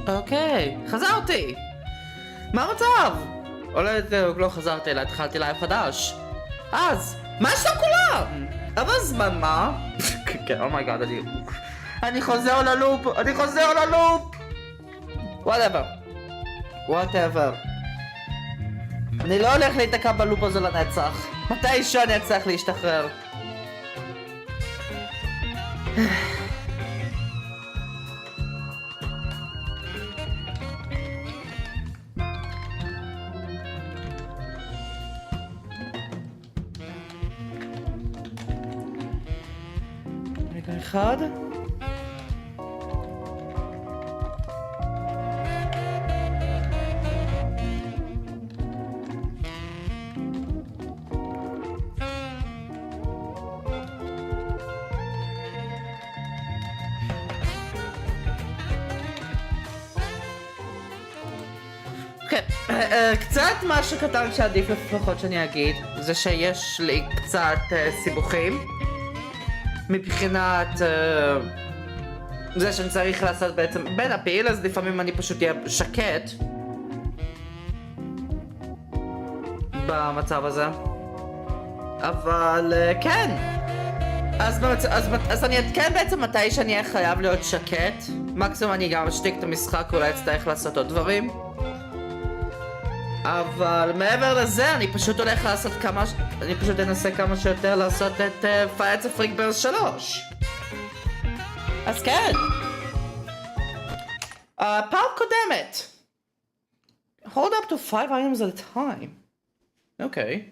אוקיי, חזרתי! מה המצב? אולי לא חזרתי אלא התחלתי לייב חדש. אז, מה יש לכולם? אבל זמן מה? כן, אומייגאד, אני חוזר ללופ! whatever. אני לא הולך להתקע בלופ הזה לנצח. מתי שאני אצליח להשתחרר? רגע אחד. קצת משהו קטן שעדיף לפחות שאני אגיד זה שיש לי קצת סיבוכים מבחינת זה שאני צריך לעשות בעצם בין הפעיל, אז לפעמים אני פשוט אהיה שקט במצב הזה, אבל כן, אז אני אתקן בעצם מתי שאני אהיה חייב להיות שקט. מקסימום אני גם אשתיק את המשחק, אולי אצטרך לעשות עוד דברים, אבל מעבר לזה אני פשוט הולך לעשות אני פשוט אנסה כמה שיותר לעשות את Frickbear 3. אז כן, פעם קודמת hold up to 5 items at a time. אוקיי.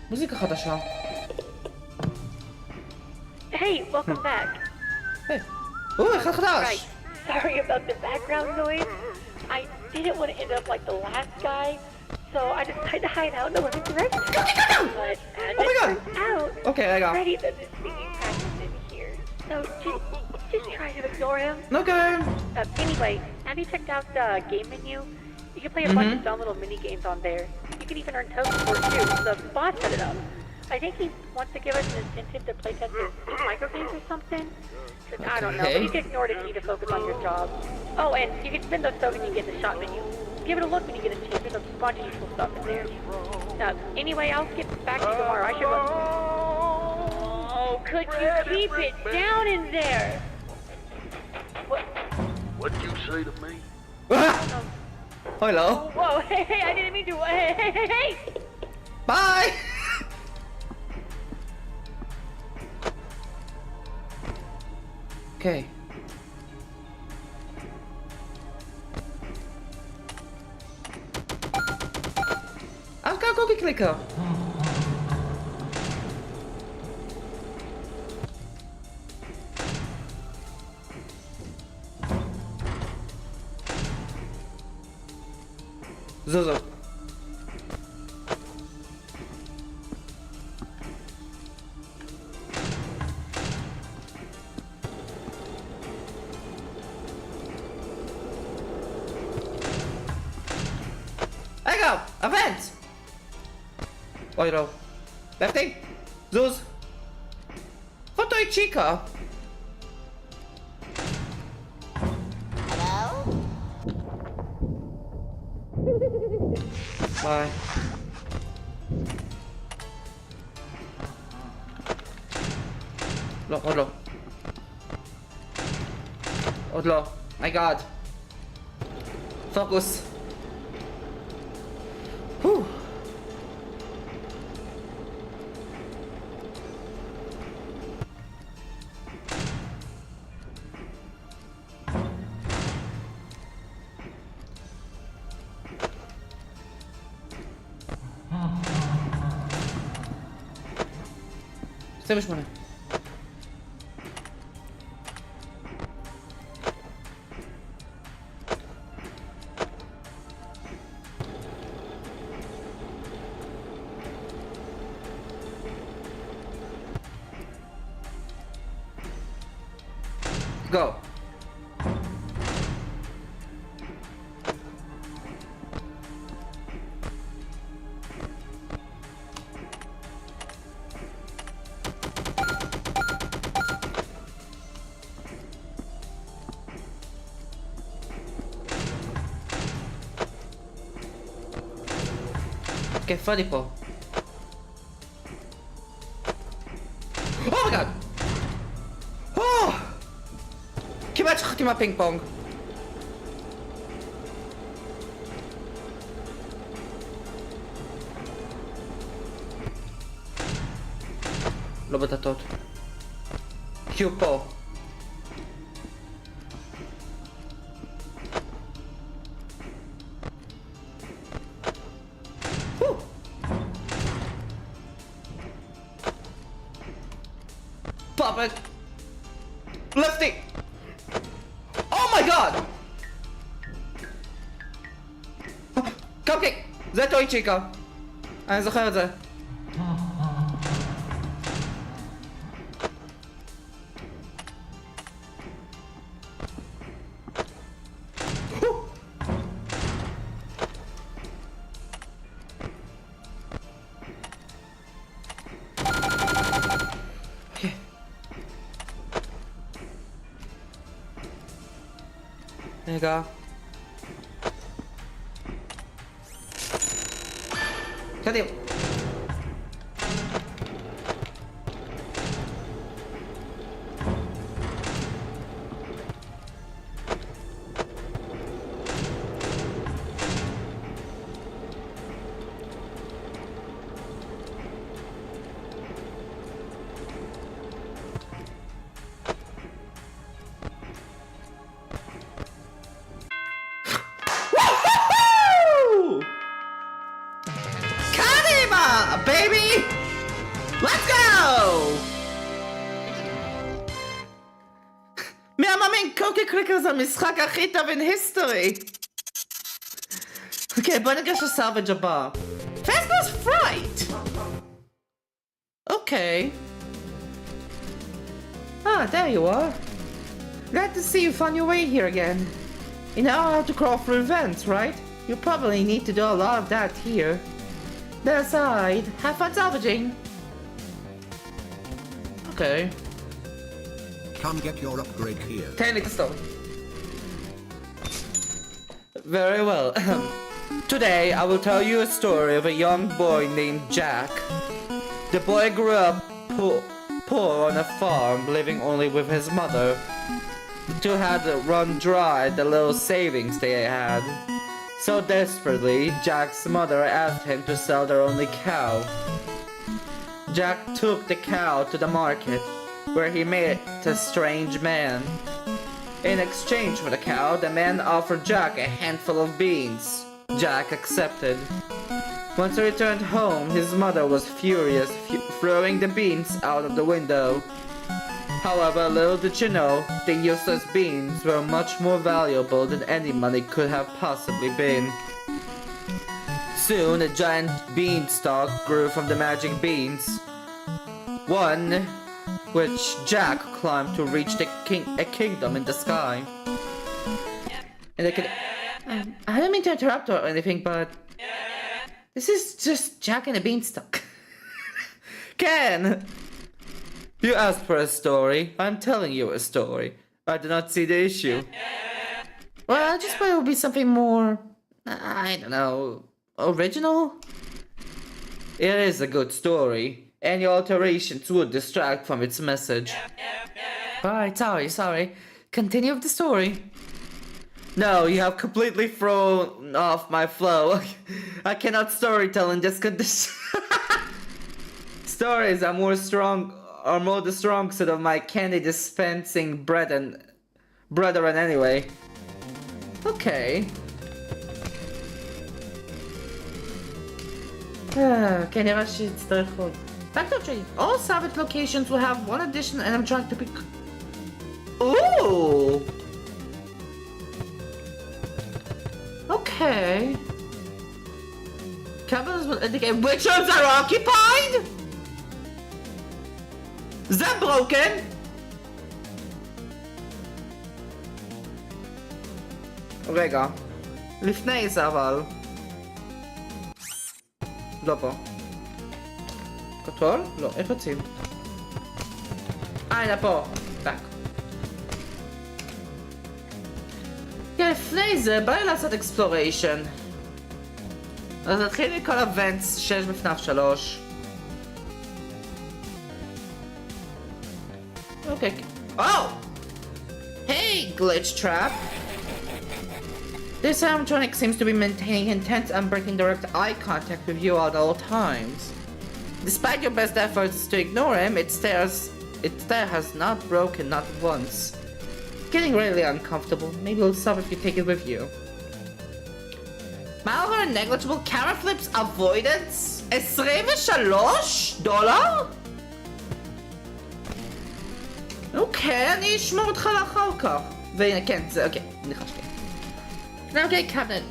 מוזיקה חדשה. Hey, welcome back. אחד חדש. Right. Sorry about the background noise. I didn't want to end up like the last guy, so I decided to hide out in the living room. But as it turns out, Freddy does his singing practice in here. So just try to ignore him. Okay. Anyway, have you checked out the game menu? You can play a bunch of fun little mini games on there. You can even earn tokens for it too. The boss set it up. I think he wants to give us an incentive to play test his micro games or something. I don't know, but you can ignore it if you need to focus on your job. Oh, and you can spend those tokens you get in the shop menu. Give it a look when you get a chance. There's a bunch of useful stuff in there. Anyway, I'll get back to you tomorrow. I should go. Oh, could you keep it down in there? What'd you say to me? Hello. Whoa, hey, I didn't mean to. Hey! Bye! Okay. I've got a cookie clicker. זוזו. רגע, אבנט! אוי לא. לפתי! זוז! פוטו היא צ'יקה! ביי. לא, עוד לא. עוד לא. My God. פוקוס. זה בשמונה. Go. אוקיי, פרדי פה. אומייגאד! כמעט שכחתי מהפינג פונג. לא בטטות. כי הוא פה. Pop it! Lefty! Oh my god! קאפקייק! זה טוי צ'יקה. אני זוכר את זה. רגע. קדימה. Baby! Let's go! מהמאמין קוקי קריקר זה המשחק הכי טוב in history. אוקיי, בוא ניגש לסלוויג' הבא. Fastball's Fright! אוקיי. There you are. Glad to see you found your way here again. You know how to crawl through vents, right? You probably need to do a lot of that here. That aside, have fun salvaging. Okay. Come get your upgrade here. Tell me the story. Very well. Today I will tell you a story of a young boy named Jack. The boy grew up poor on a farm, living only with his mother. The two had run dry the little savings they had. So desperately, Jack's mother asked him to sell their only cow. Jack took the cow to the market, where he met a strange man. In exchange for the cow, the man offered Jack a handful of beans. Jack accepted. Once he returned home, his mother was furious, throwing the beans out of the window. However, little did she know, the useless beans were much more valuable than any money could have possibly been. Soon, a giant beanstalk grew from the magic beans. One, which Jack climbed to reach a kingdom in the sky. And I don't mean to interrupt or anything, but this is just Jack and a beanstalk. Ken! You asked for a story. I'm telling you a story. I do not see the issue. Well, I just thought it would be something more, I don't know, original? It is a good story. Any alterations would distract from its message. Alright, sorry. Continue with the story. No, you have completely thrown off my flow. I cannot storytell in this condition. Stories are more the strong suit of my candy dispensing brethren anyway. Okay. Okay, נראה שיצטרך עוד. Back to trade. All salvage locations will have one addition and I'm trying to pick... Ooh! Okay. Cabins will indicate which ones are occupied? Is that broken? רגע, לפני זה אבל. לא פה. קטרול? לא, איך יוצאים? הנה פה. טק. לפני זה בא לי לעשות exploration. אז נתחיל מכל הוונטס שיש בפנף 3. אוקיי. Oh! Hey, glitch trap! This animatronic seems to be maintaining intense unbreaking direct eye contact with you at all times. Despite your best efforts to ignore him, its stare has not broken not once. Getting really uncomfortable. Maybe it'll stop if you take it with you. Malware negligible camera flips avoidance? $23? אוקיי, אני אשמור אותך לאחר כך. והנה, כן, זה, אוקיי, ניחשתי. Okay, cabinet.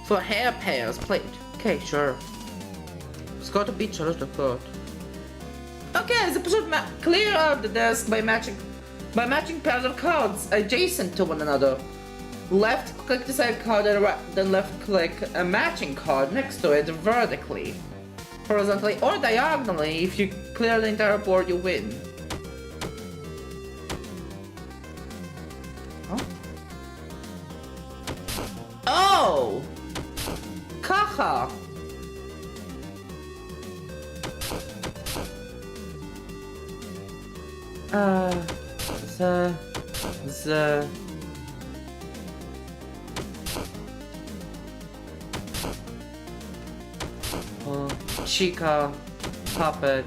For hair pairs, plate. Okay, sure. סקור את הביט 3 דקות. אוקיי, זה פשוט clear out the desk by matching pairs of cards adjacent to one another. Left click the side card and then left click a matching card next to it vertically. Horizontally or diagonally, if you clear the entire board, you win. Oh! ככה! זה... Chica, Puppet,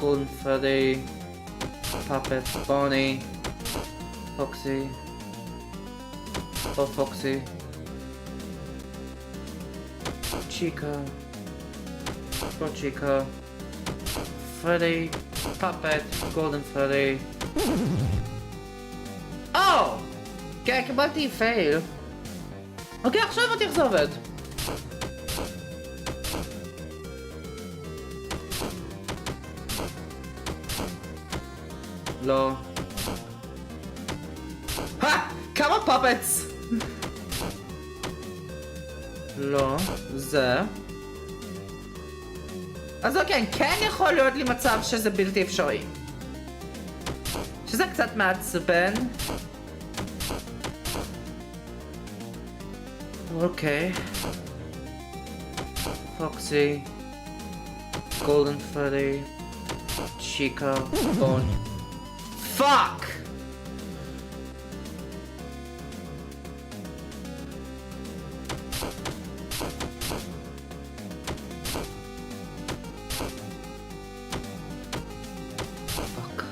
Golden Freddy, Puppet, Bonnie, Foxy, oh Foxy, Chica, oh Chica, Freddy, Puppet, Golden Freddy. Oh! כן, קיבלתי פייל. אוקיי, עכשיו הבנתי איך זה עובד. לא. כמה פאפטס! לא, זה. אז אוקיי, כן יכול להיות לי מצב שזה בלתי אפשרי. שזה קצת מעצבן. אוקיי. פוקסי. גולדן פרדי. צ'יקה. בון. פאק!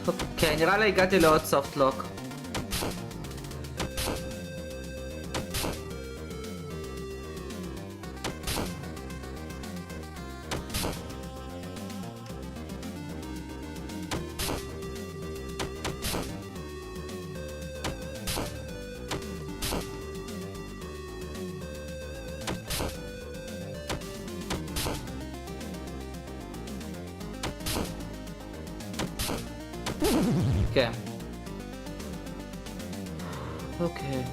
אוקיי, נראה לי הגעתי לעוד סופט לוק. כן. אוקיי.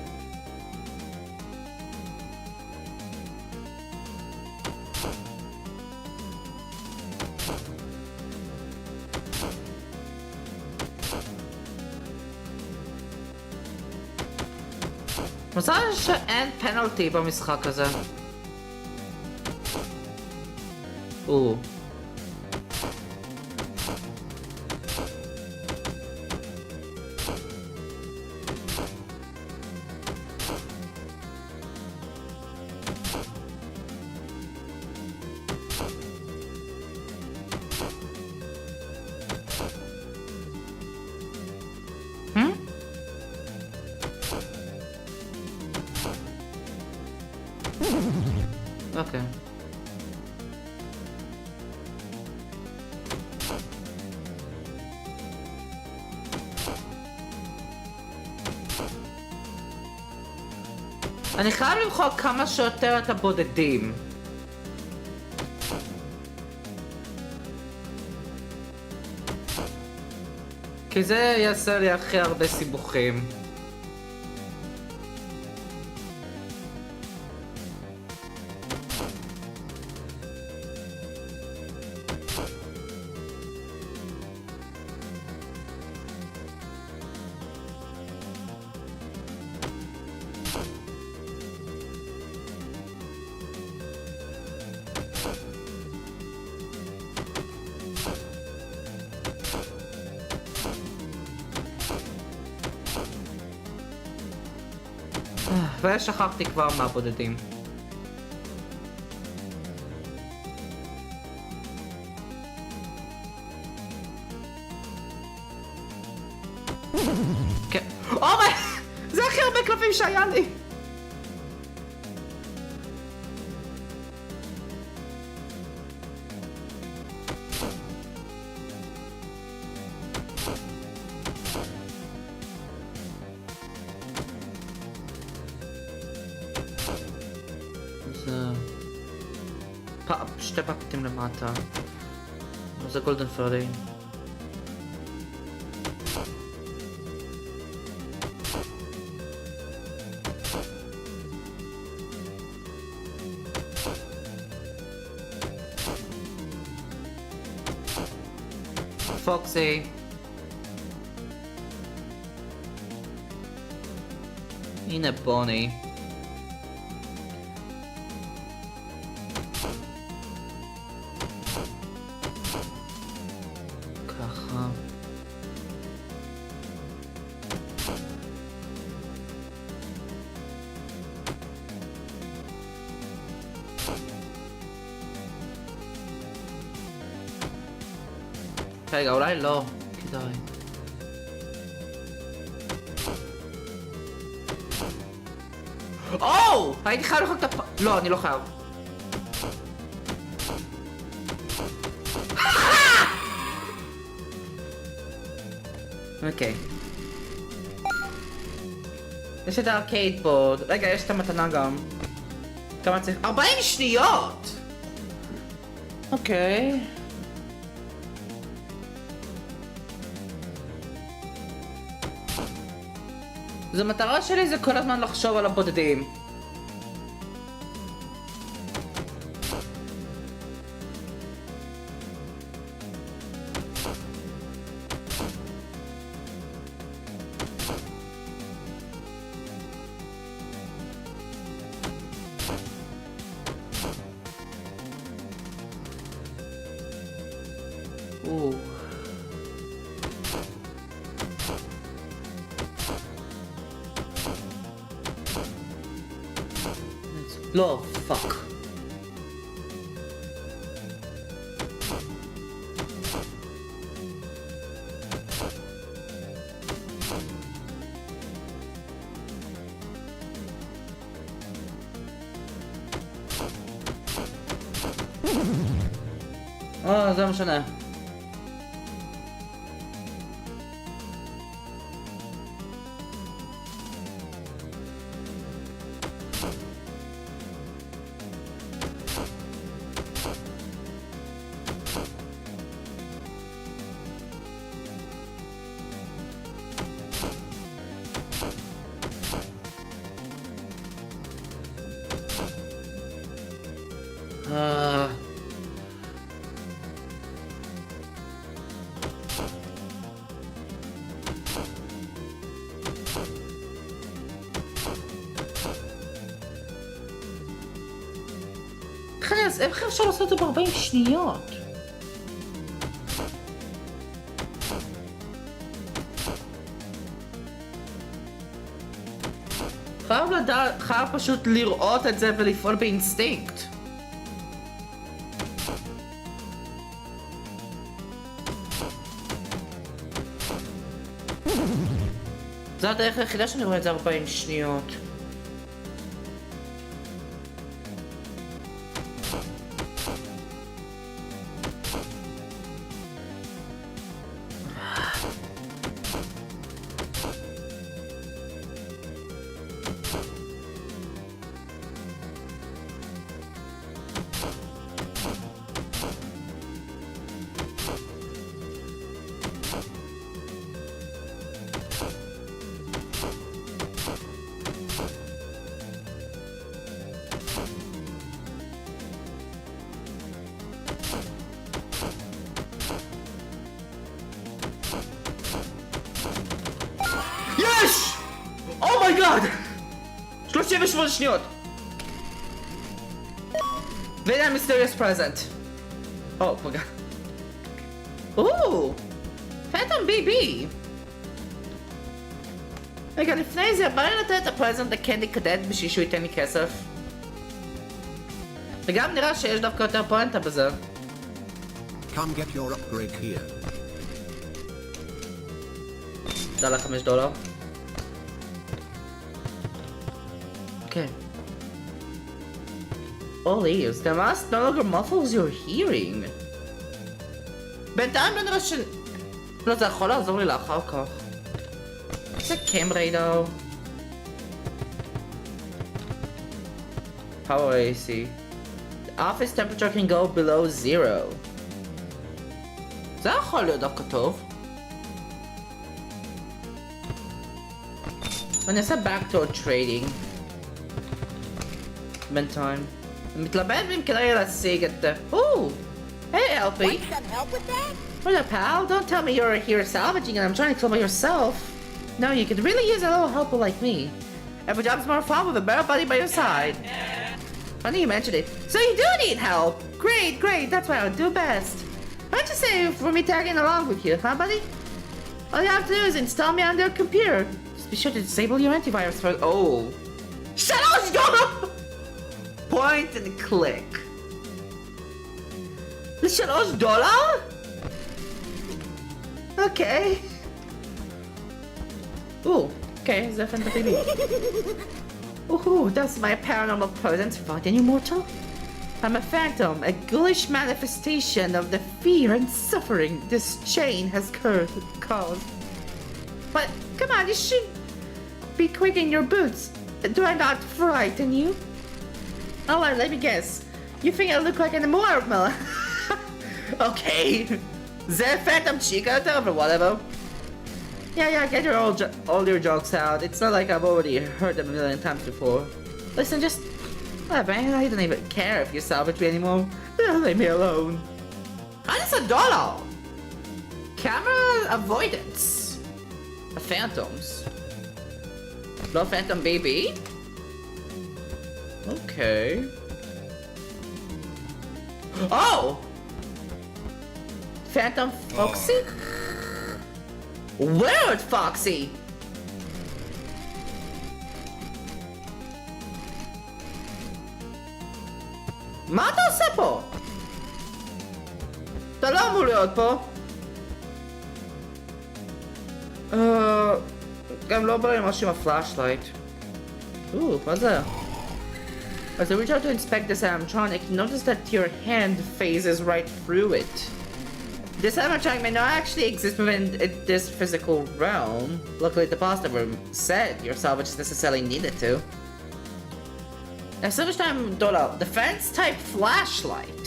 מזל שאין פנלטי במשחק הזה. אוקיי. אני חייב למחוק כמה שיותר את הבודדים. כי זה יעשה לי הכי הרבה סיבוכים. ושכחתי כבר מהבודדים. כן. אומי! זה הכי הרבה קלפים שהיה לי! זה... שתי פקטים למטה. זה גולדן פרדי. פוקסי. הנה בוני. ככה. רגע, אולי לא. כדאי. או! הייתי חייב לחוק את הפ... לא, אני לא חייב. אוקיי. יש את הארקייד בורד. רגע, יש את המתנה גם. כמה צריך? 40 שניות! אוקיי. זו מטרה שלי, זה כל הזמן לחשוב על הבודדים. לא, פאק. זה משנה. איך אפשר לעשות את זה ב-40 שניות? חייב פשוט לראות את זה ולפעול באינסטינקט. זה הדרך היחידה שאני רואה את זה 40 שניות. יש! אומייגאד! 38 שניות! והנה המיסטריוס פרזנט. או, פגע. פנטום ביבי! רגע, לפני זה, בא לי לתת את הפרזנט לקנדי קדט בשביל שהוא ייתן לי כסף. וגם נראה שיש דווקא יותר פואנטה בזה. Come get your upgrade here. $5. Okay. All ears, the mask no longer muffles your hearing. בינתיים לא נראה ש... לא, זה יכול לעזור לי לאחר כך. זה קמריידו. Power AC. The office temperature can go below 0. זה יכול להיות דווקא טוב. אני אעשה backdoor trading. בינתיים. אני מתלבט אם כדאי להשיג את... Ooh! Hey, Alfie! Want some help with that? What up, pal? Don't tell me you're here salvaging and I'm trying to kill by yourself. No, you could really use a little helper like me. Every job's more fun with a better buddy by your side. Funny you mentioned it. So you do need help! Great, great, that's what I would do best. Why'd you say for me tagging along with you, huh, buddy? All you have to do is install me on their computer. Just be sure to disable your antivirus first. Oh. $3! Point and click. $3? Okay. Ooh, okay, זה פנטטיבי. Ooh, that's my paranormal presence for any mortal. I'm a phantom, a ghoulish manifestation of the fear and suffering this chain has caused. But come on, you should be quick in your boots. Do I not frighten you? Alright, let me guess. You think I look like an immortal? Okay. The Phantom Chica, but whatever. Yeah, get your all your jokes out. It's not like I've already heard them a million times before. Listen, just whatever, man. I don't even care if you salvage me anymore. Leave me alone. That's $1. Camera avoidance. Phantoms. No Phantom baby. Okay. Oh! Phantom Foxy? Weird Foxy! מה אתה עושה פה? אתה לא אמור להיות פה. גם לא בא לי משהו עם הפלאשלייט. מה זה? As I reach out to inspect this animatronic, notice that your hand phases right through it. This animatronic may not actually exist within this physical realm. Luckily, the boss never said your salvage necessarily needed to. $22 defense type flashlight.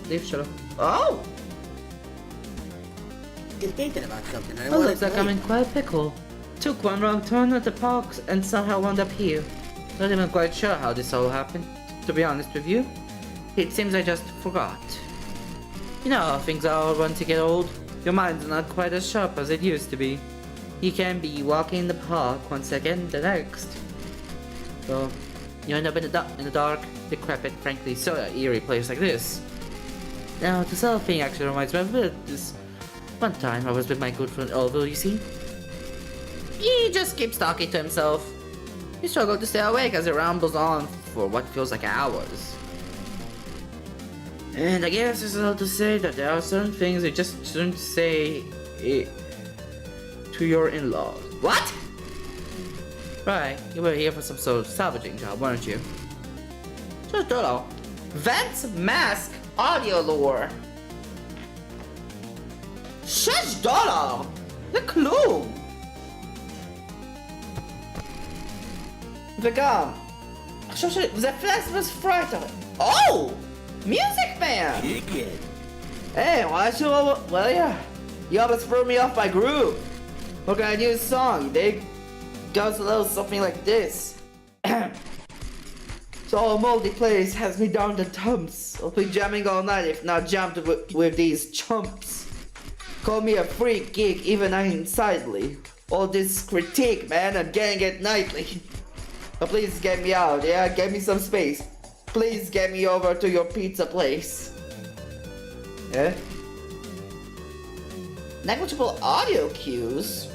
Leave shut up. Oh! You're thinking about something. I Oh, want looks like I'm in quite a pickle. Took one wrong turn at the park and somehow wound up here. Not even quite sure how this all happened, to be honest with you. It seems I just forgot. You know how things are once you get old. Your mind's not quite as sharp as it used to be. You can be walking in the park one second, the next. So, you end up in a dark, decrepit, frankly so eerie place like this. Now, this whole thing actually reminds me of this one time I was with my good friend Orville, you see? He just keeps talking to himself. He struggled to stay awake as it rambles on for what feels like hours. And I guess it's all to say that there are certain things you just shouldn't say to your in-laws. What? Right, you were here for some sort of salvaging job, weren't you? Just $1. Vent Mask Audio Lure. $6! זה כלום! וגם, עכשיו שזה פלאסמוס פרייטר. Oh! Music Man! Kick it. Hey, why don't you... Well, yeah. You almost threw me off my groove. What can I do a song, you dig? Goes a little something like this. So a moldy place has me down the dumps. I'll be jamming all night if not jammed with these chumps. Call me a freak geek even unsightly. All this critique, man, I'm getting it nightly. But please get me out, yeah? Get me some space. Please get me over to your pizza place. Eh? Negligible audio cues?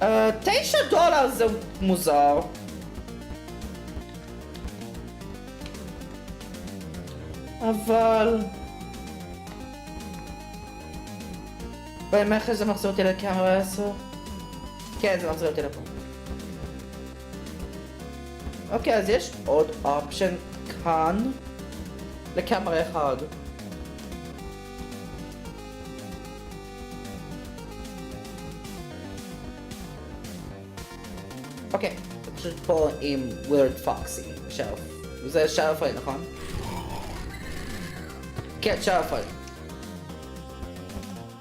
$9 זה מוזר. אבל... באמת שזה מחזיר אותי לקאמרה 10? כן, זה מחזיר אותי לפה. אוקיי, אז יש עוד אופשן כאן לקאמרה 1. אוקיי, זה פשוט פה עם Weird Foxy, שרף. זה שרף לי, נכון? כן, שרף לי.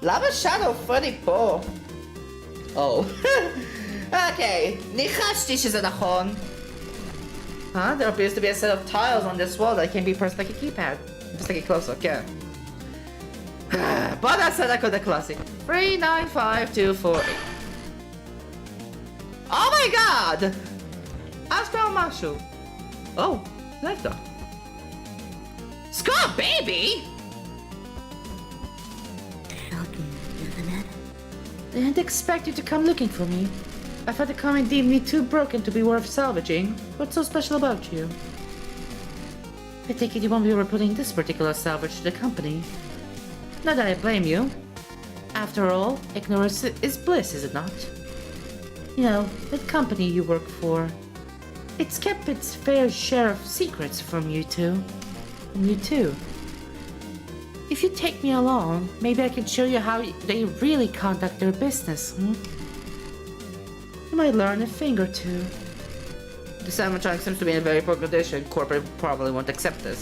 למה שדו פרדי פה? או. אוקיי, ניחשתי שזה נכון. Huh? There appears to be a set of tiles on this wall that can be pressed like a keypad. Just take it closer, כן. בוא נעשה את הקוד הקלאסי. 395248. אומייגאד! אשכרה משהו. או, נפתח. סקאר בייבי! Shocking, isn't it? I didn't expect you to come looking for me. I thought the comment deemed me too broken to be worth salvaging. What's so special about you? I take it you won't be reporting this particular salvage to the company. Not that I blame you. After all, ignorance is bliss, is it not? You know, the company you work for. It's kept its fair share of secrets from you two. And you too. If you take me along, maybe I can show you how they really conduct their business, You might learn a thing or two. The animatronic seems to be in a very poor condition. Corporate probably won't accept this.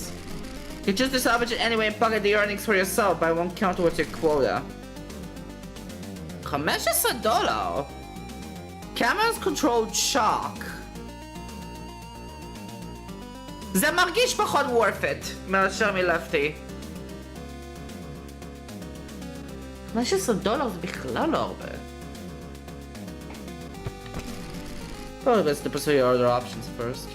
You choose to salvage it anyway and pocket the earnings for yourself, but I won't count towards your quota. $15. Cameras controlled shock. זה מרגיש פחות worth it מאשר מלפתי. $15 זה בכלל לא הרבה. Probably best to pursue your other options first.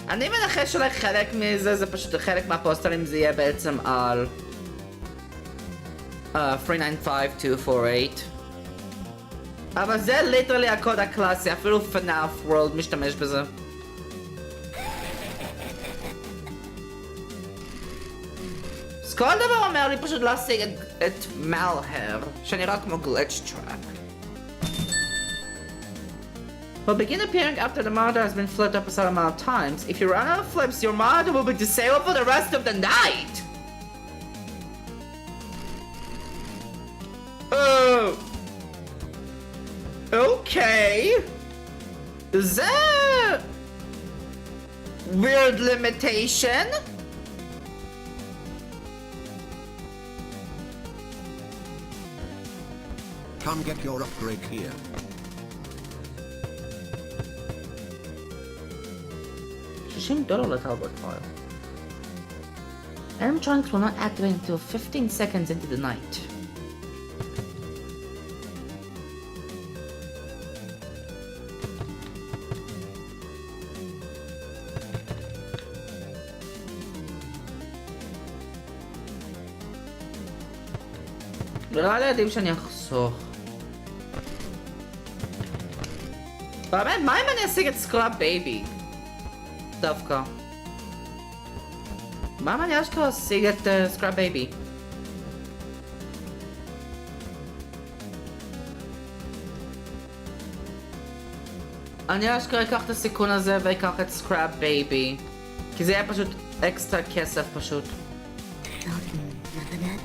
אני מנחש שאולי חלק מזה זה פשוט חלק מהפוסטרים זה יהיה בעצם על 395248. אבל זה ליטרלי הקוד הקלאסי, אפילו FNAF World משתמש בזה. אז כל דבר אומר לי פשוט להשיג את מלהר, שנראה כמו glitch trap. Will begin appearing after the monitor has been flipped up a certain amount of times. If you run out of flips, your monitor will be disabled for the rest of the night! Okay. Is that weird limitation? Come get your upgrade here. $15 teleport file. Animatronics will not activate until 15 seconds into the night. נראה לי עדיף שאני אחסוך. באמת, מה אם אני אשיג את סקראפ בייבי? דווקא. מה אם אני אשכרה אשיג את סקראפ בייבי? אני אשכרה אקח את הסיכון הזה ואקח את סקראפ בייבי. כי זה יהיה פשוט אקסטרה כסף פשוט. Shocking, isn't it?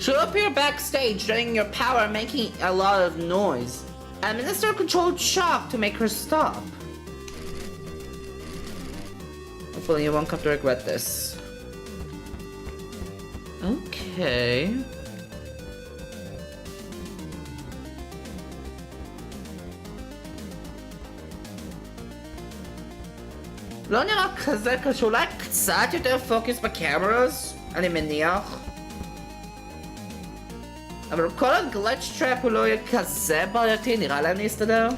She'll appear backstage, draining your power and making a lot of noise. Administer a controlled shock to make her stop. Hopefully you won't come to regret this. Okay. לא נראה כזה קשור, אולי קצת יותר פוקוס בקמרס, אני מניח. אבל כל הגלץ' טראפ הוא לא יהיה כזה בעייתי, נראה להם להסתדר.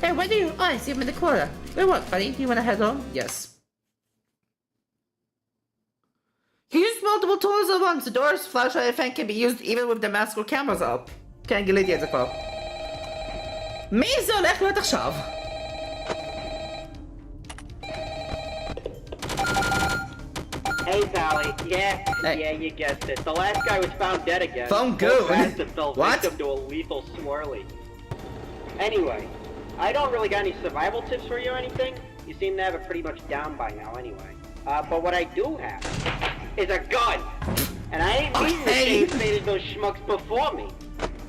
Hey, where do you... Oh, I see him in the corner. Wait, what, buddy? You wanna head home? Yes. He used multiple tools at once. The door's flashlight effect can be used even with the mask or cameras up. כן, גיליתי את זה כבר. מי זה הולך להיות עכשיו? Hey, Pally. Yeah, Hey. yeah, you guessed it. The last guy was found dead again. Found good? Fell What? victim to a lethal swirly. Anyway, I don't really got any survival tips for you or anything. You seem to have it pretty much down by now anyway. But what I do have is a gun. And I ain't mean to Okay. shade those schmucks before me.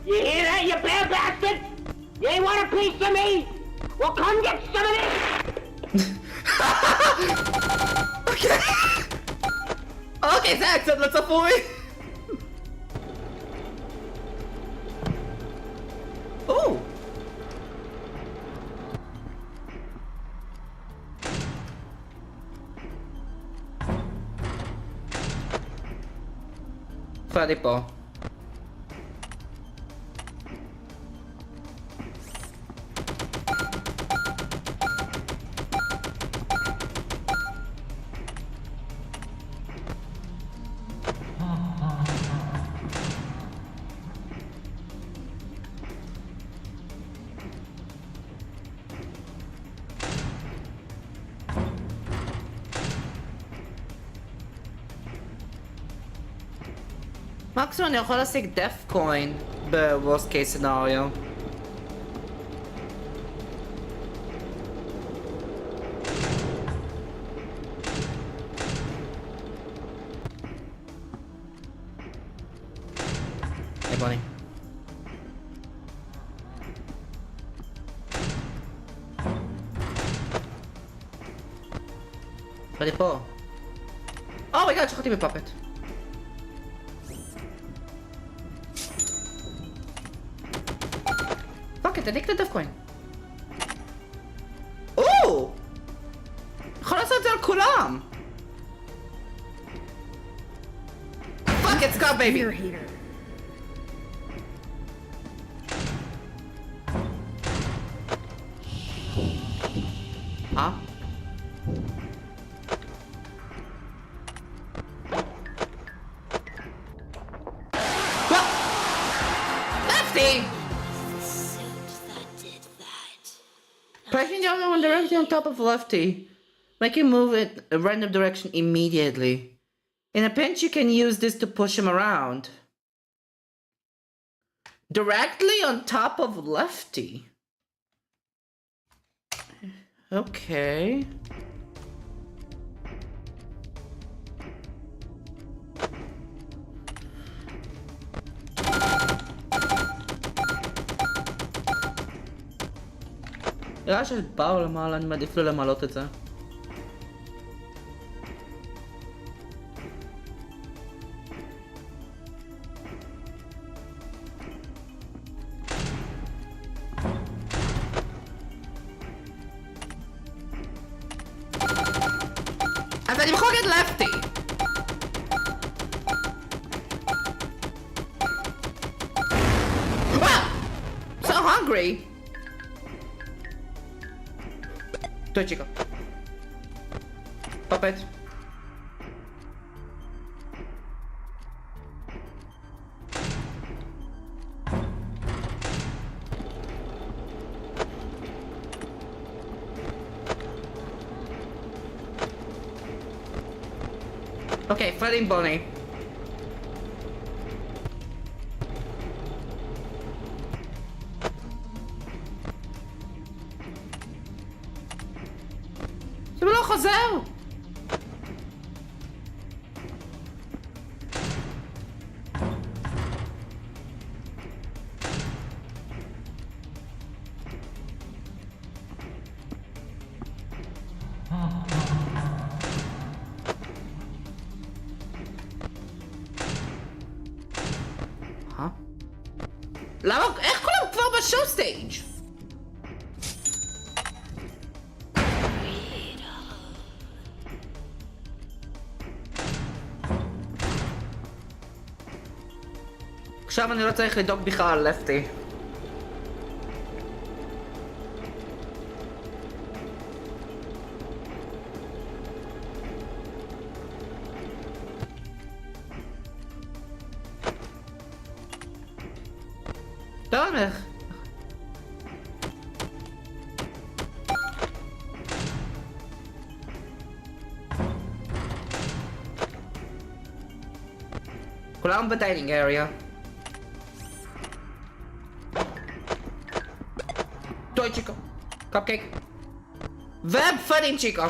You hear that, you bad bastard? You ain't want a piece of me? Well, come get some of this! Okay. Okay, זה היה קצת לא צפוי. או. פרדי פה. מקסימום אני יכול להשיג דף קוין ב-worst case scenario. היי בוני. פרדי פה. אומייגאד, שכחתי בפאפט. תדליק את הדף קוין. או! יכול לעשות את זה על כולם! Fuck it, Scott baby! You're here. אה? Lefty! Pressing down one direction on top of Lefty. Make him move in a random direction immediately. In a pinch, you can use this to push him around. Directly on top of Lefty. Okay. נראה שבאו למעלה, אני מעדיף לא למעלות את זה. אז אני מחוג את לפטי! So hungry! Stój, chico. Puppet. Okay, fighting Bonnie. זה לא חוזר! למה? איך כולם כבר בשואו סטייג'? עכשיו אני לא צריך לדאוג בכלל על לפטי. לא הולך. כולם בדיינינג אריה. טוי צ'יקו. קפקייק. ופנים צ'יקו.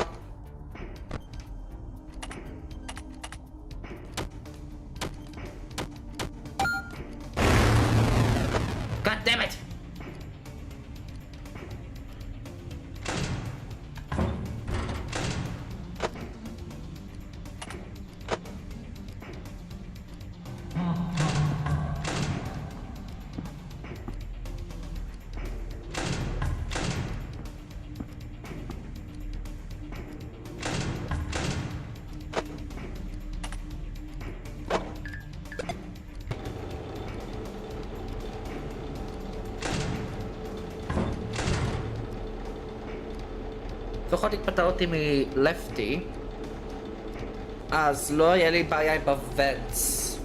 God damn it! לפחות התפטר אותי מלפטי, אז לא יהיה לי בעיה עם בוונטס.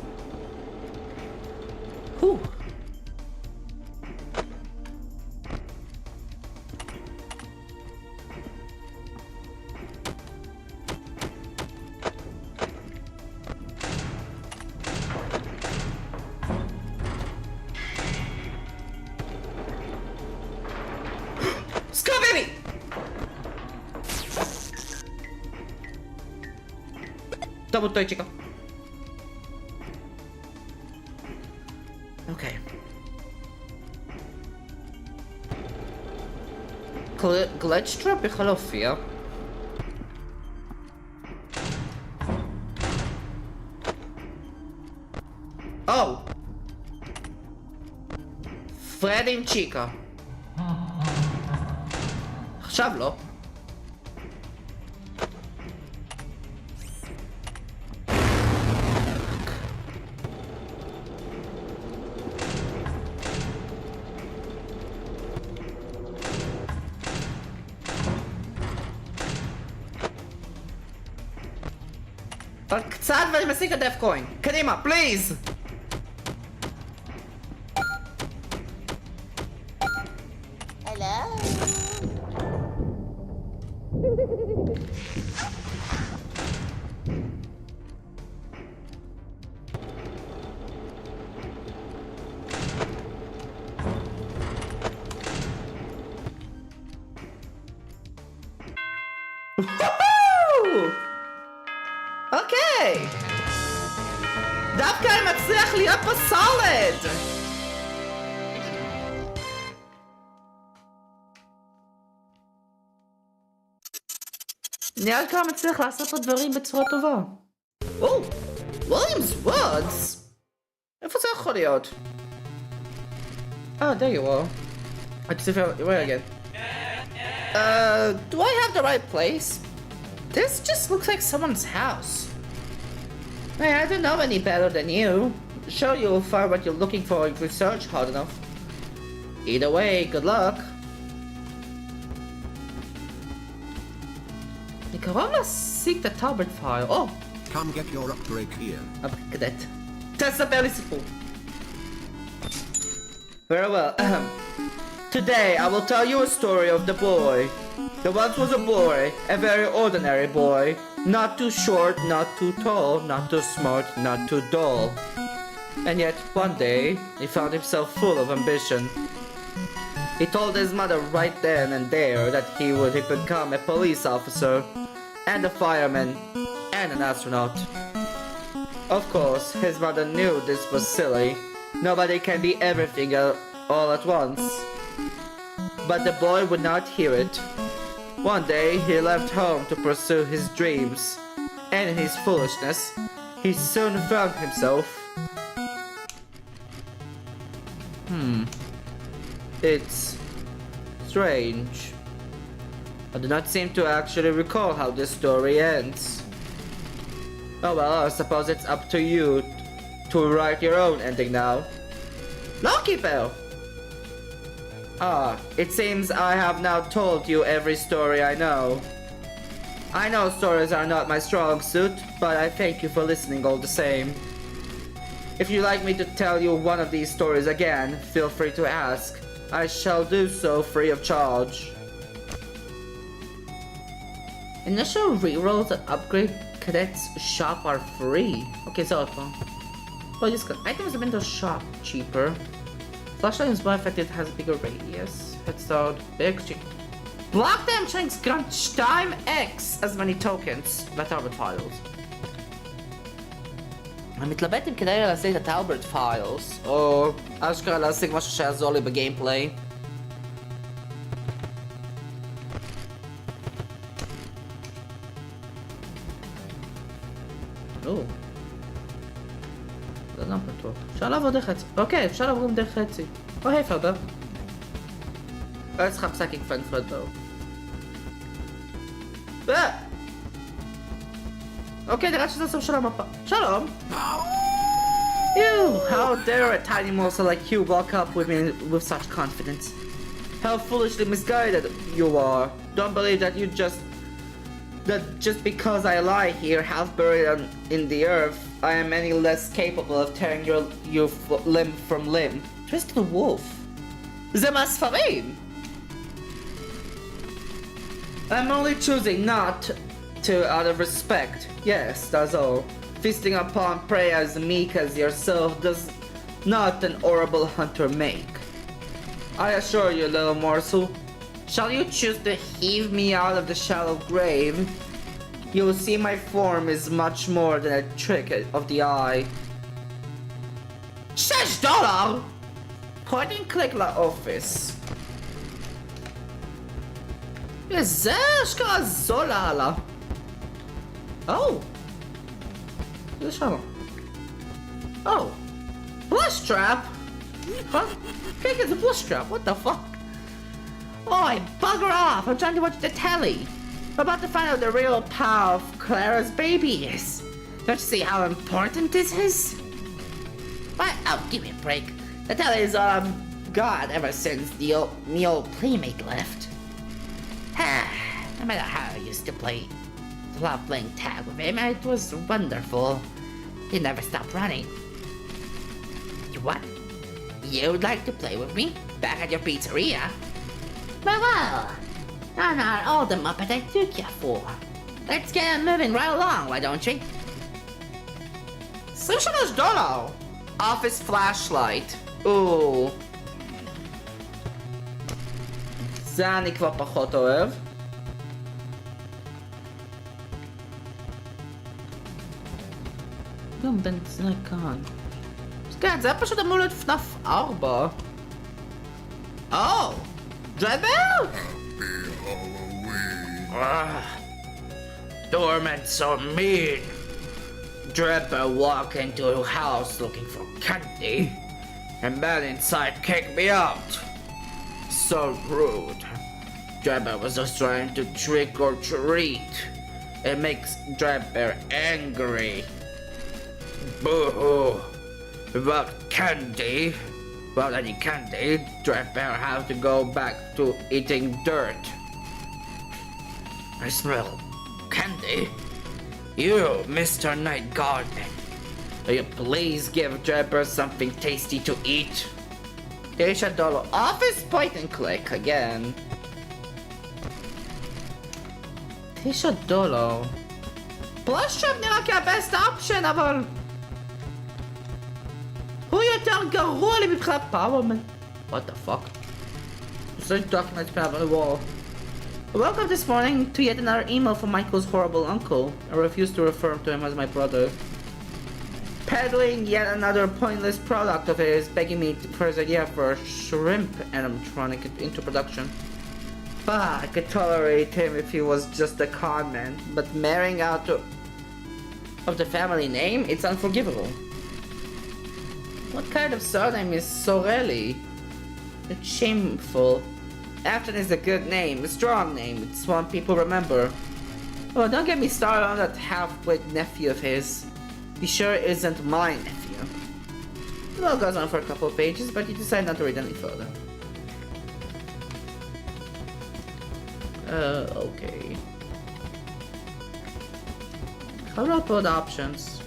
סקאביבי! Double toy chico. Okay. Glitch trap בכלל הופיע. פרד עם צ'יקה. עכשיו לא. רק קצת ואני משיג את דף קוין. קדימה, פליז! אוקיי! דווקא אני מצליח להיות פה סולד! נראה לי כמה מצליח לעשות פה דברים בצורה טובה. או! וויליאמס וודס! איפה זה יכול להיות? there you are. I just found where again? Do I have the right place? This just looks like someone's house. Hey, I don't know any better than you. Sure you'll find what you're looking for if you search hard enough. Either way, good luck. נקרוב להשיג את הטאברט פייל. Come get your upgrade here. upgrade. תספר לי סיפור. Very well. Today I will tell you a story of the boy. There once was a boy, a very ordinary boy. Not too short, not too tall, not too smart, not too dull. And yet one day he found himself full of ambition. He told his mother right then and there that he would become a police officer, and a fireman, and an astronaut. Of course, his mother knew this was silly. Nobody can be everything all at once. But the boy would not hear it. One day he left home to pursue his dreams, and in his foolishness, he soon found himself. It's strange. I do not seem to actually recall how this story ends. Oh well, I suppose it's up to you to write your own ending now. Lawkeeper! Ah, it seems I have now told you every story I know. I know stories are not my strong suit, but I thank you for listening all the same. If you'd like me to tell you one of these stories again, feel free to ask. I shall do so free of charge. Initial rerolls and upgrade cadets shop are free. Okay, so well, this items in the shop cheaper. Flashlight is more effective, has a bigger radius. Headstone, big cheap. Block them chunks grant time X as many tokens. לטאלברט פיילס. אני מתלבט אם כדאי להשיג את הטאלברט פיילס, או אשכרה להשיג משהו שיעזור לי בגיימפליי. זה גם פתוח. אפשר לעבור דרך חצי. אוקיי, אפשר לעבור גם דרך חצי. או היי פרדה. Let's have psychic friend for though. Okay, נראה שזה הסוף של המפה. שלום! You! How dare a tiny monster like you walk up with me with such confidence? How foolishly misguided you are. Don't believe that just because I lie here half buried in the earth, I am any less capable of tearing your limb from limb. Twist the wolf. זה מהספרים! I'm only choosing not to out of respect. Yes, that's all. Feasting upon prey as meek as yourself does not an horrible hunter make. I assure you, little morsel, shall you choose to heave me out of the shallow grave, you will see my form is much more than a trick of the eye. $6! Point and click לאופיס. זה אשכרה זול הלאה. או! זה שם. Oh! Blush trap! Huh? Can't get the blush trap, what the fuck? Oi, bugger off! I'm trying to watch the telly. I'm about to find out the real power of Clara's baby is. Don't you see how important this is? What? Oh, give me a break. The telly is all I've got ever since me old playmate left. No matter how I used to love playing tag with him, it was wonderful. He never stopped running. What? You'd like to play with me? Back at your pizzeria? Well, I'm not all the muppet I took you for. Let's get moving right along, why don't we? $3 Office flashlight. Ooh. זה אני כבר פחות אוהב. גם בן זה כאן. כן, זה היה פשוט אמור להיות פנאף 4. או! דרייבר! Torment so mean. Draper walked into a house looking for candy, and man inside kicked me out. So rude. Draper was just trying to trick or treat. It makes Draper angry. Boo-hoo. Without candy, without any candy, Draper has to go back to eating dirt. I smell candy. You, Mr. Night Garden. Will you please give Draper something tasty to eat? $9. Office point and click again. $9. Blush trap נראה כ-best option, אבל... הוא יותר גרוע לי מבחינת פאוורמן. What the fuck? Search documents put up on the wall. I woke up this morning to yet another email from Michael's horrible uncle. I refuse to refer to him as my brother. Peddling yet another pointless product of his, begging me for his idea for a shrimp animatronic into production. I could tolerate him if he was just a con man, but marrying out of the family name, it's unforgivable. What kind of surname is Sorelli? It's shameful. Afton is a good name, a strong name, it's one people remember. Oh, don't get me started on that half-wit nephew of his. Be sure it isn't my nephew. The blog goes on for a couple of pages, but you decide not to read any further. Okay. How do I upload options?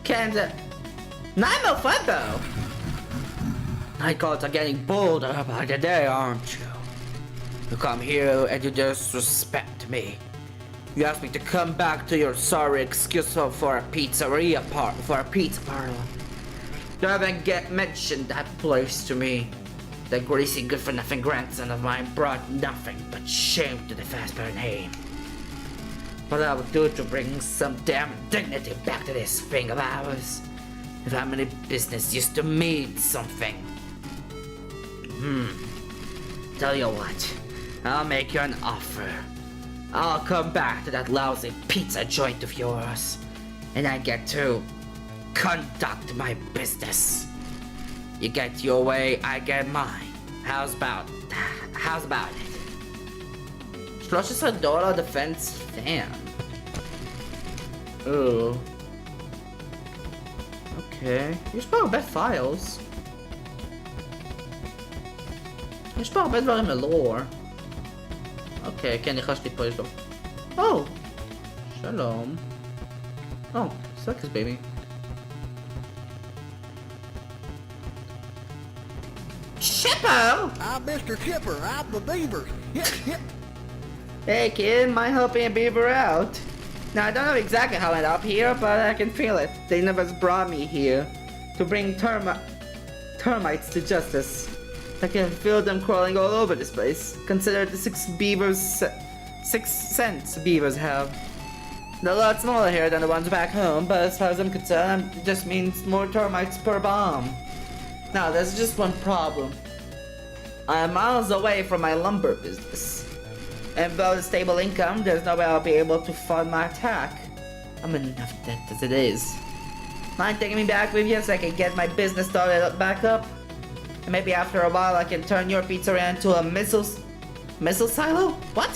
Nine November! Night calls are getting bolder by the day, aren't you? You come here and you disrespect me. You ask me to come back to your sorry excuse for a pizza parlor. You haven't mentioned that place to me. The greasy good-for-nothing grandson of mine brought nothing but shame to the Frickbear name. What I would do to bring some damn dignity back to this thing of ours. If family business used to mean something. Tell you what, I'll make you an offer. I'll come back to that lousy pizza joint of yours, and I get to conduct my business. You get your way, I get mine. How's about it? $13 defense fan. Oh. Okay. יש פה הרבה files. יש פה הרבה דברים ללור. אוקיי, כן, ניחשתי פה, יש לו. או! שלום. או, סקס בייבי. Chipper! I'm Mr. Chipper. I'm the beaver. Hey kid, mind helping a beaver out? Now I don't know exactly how I ended up here, but I can feel it. The universe brought me here to bring termites to justice. I can feel them crawling all over this place. Consider the 6 cents beavers have. They're a lot smaller here than the ones back home, but as far as I'm concerned, it just means more termites per bomb. Now, there's just one problem. I am miles away from my lumber business. And without a stable income, there's no way I'll be able to fund my attack. I'm in enough debt as it is. Mind taking me back with you so I can get my business started back up? And maybe after a while I can turn your pizzeria into a missile silo? What?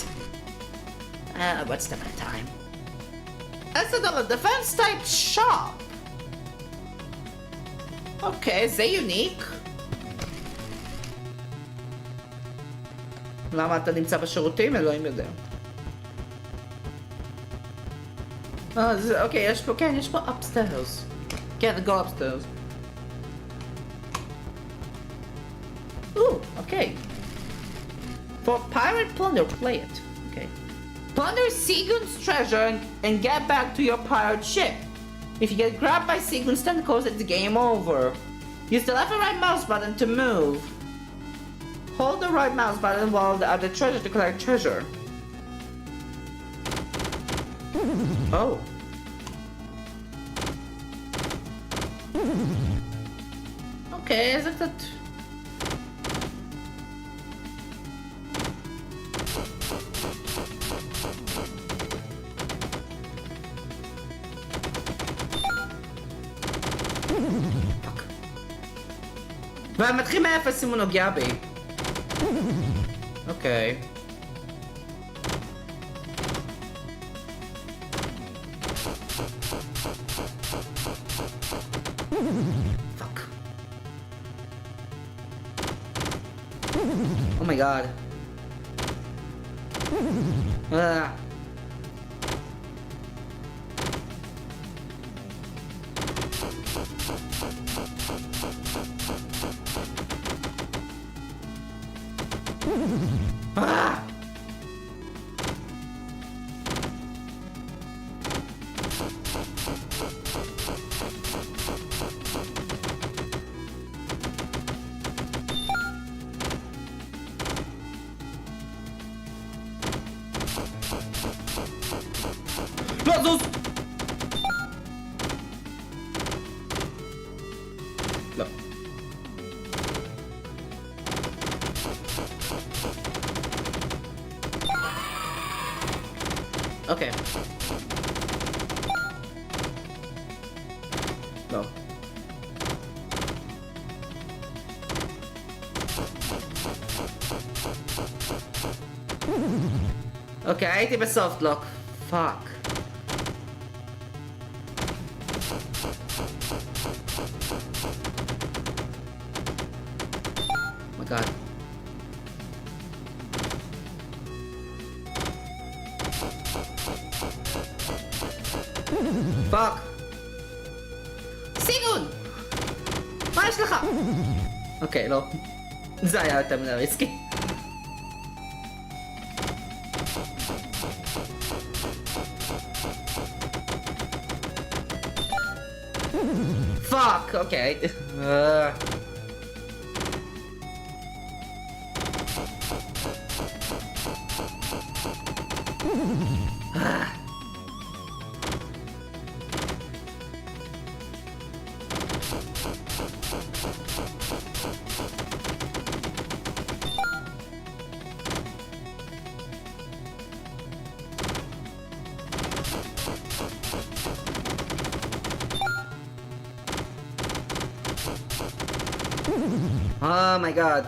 One step at a time. That's another defense type shop. Okay, זה unique. למה אתה נמצא בשירותים? אלוהים יודע. אוקיי, יש פה, כן, יש פה upstairs. כן, go upstairs. Ooh, okay. For pirate plunder, play it. Okay. Plunder Seagoon's treasure and get back to your pirate ship. If you get grabbed by Seagoon's tentacles, it's game over. Use the left and right mouse button to move. Hold the right mouse button while at the treasure to collect treasure. Oh. Okay, is it that? ומתחיל מאפס אם הוא נוגע בי. אוקיי. פאק. אומייגאד. Ah! Lazos! No. Okay. No. Okay, הייתי בסופט לוק. פאק. my god. פאק. סיגון! מה יש לך? אוקיי, לא. זה היה יותר מדי ריסקי. פאק, אוקיי. אומייגאד.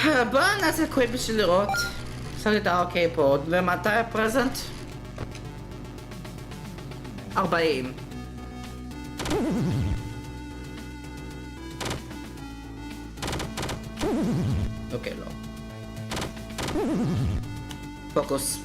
בוא נעשה קוויק בשביל לראות. שמתי את האוקיי פה. ומתי הפרזנט? 40. אוקיי, לא. פוקוס.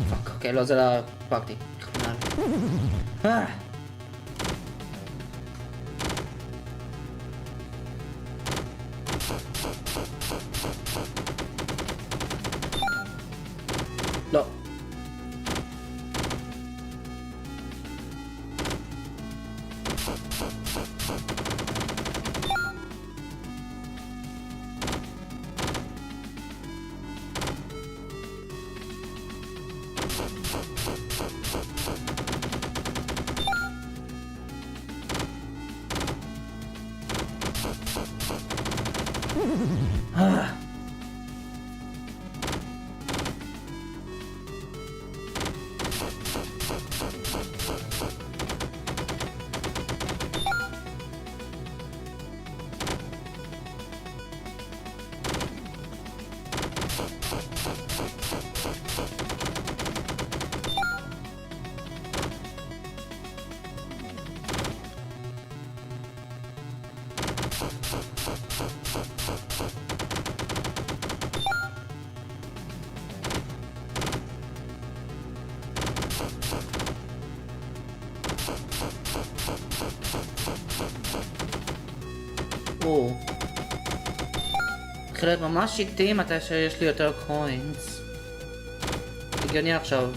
פאק, אוקיי, לא, זה לא פאקתי. לא. התחיל להיות ממש איטי מתי שיש לי יותר קוינס. הגיוני עכשיו.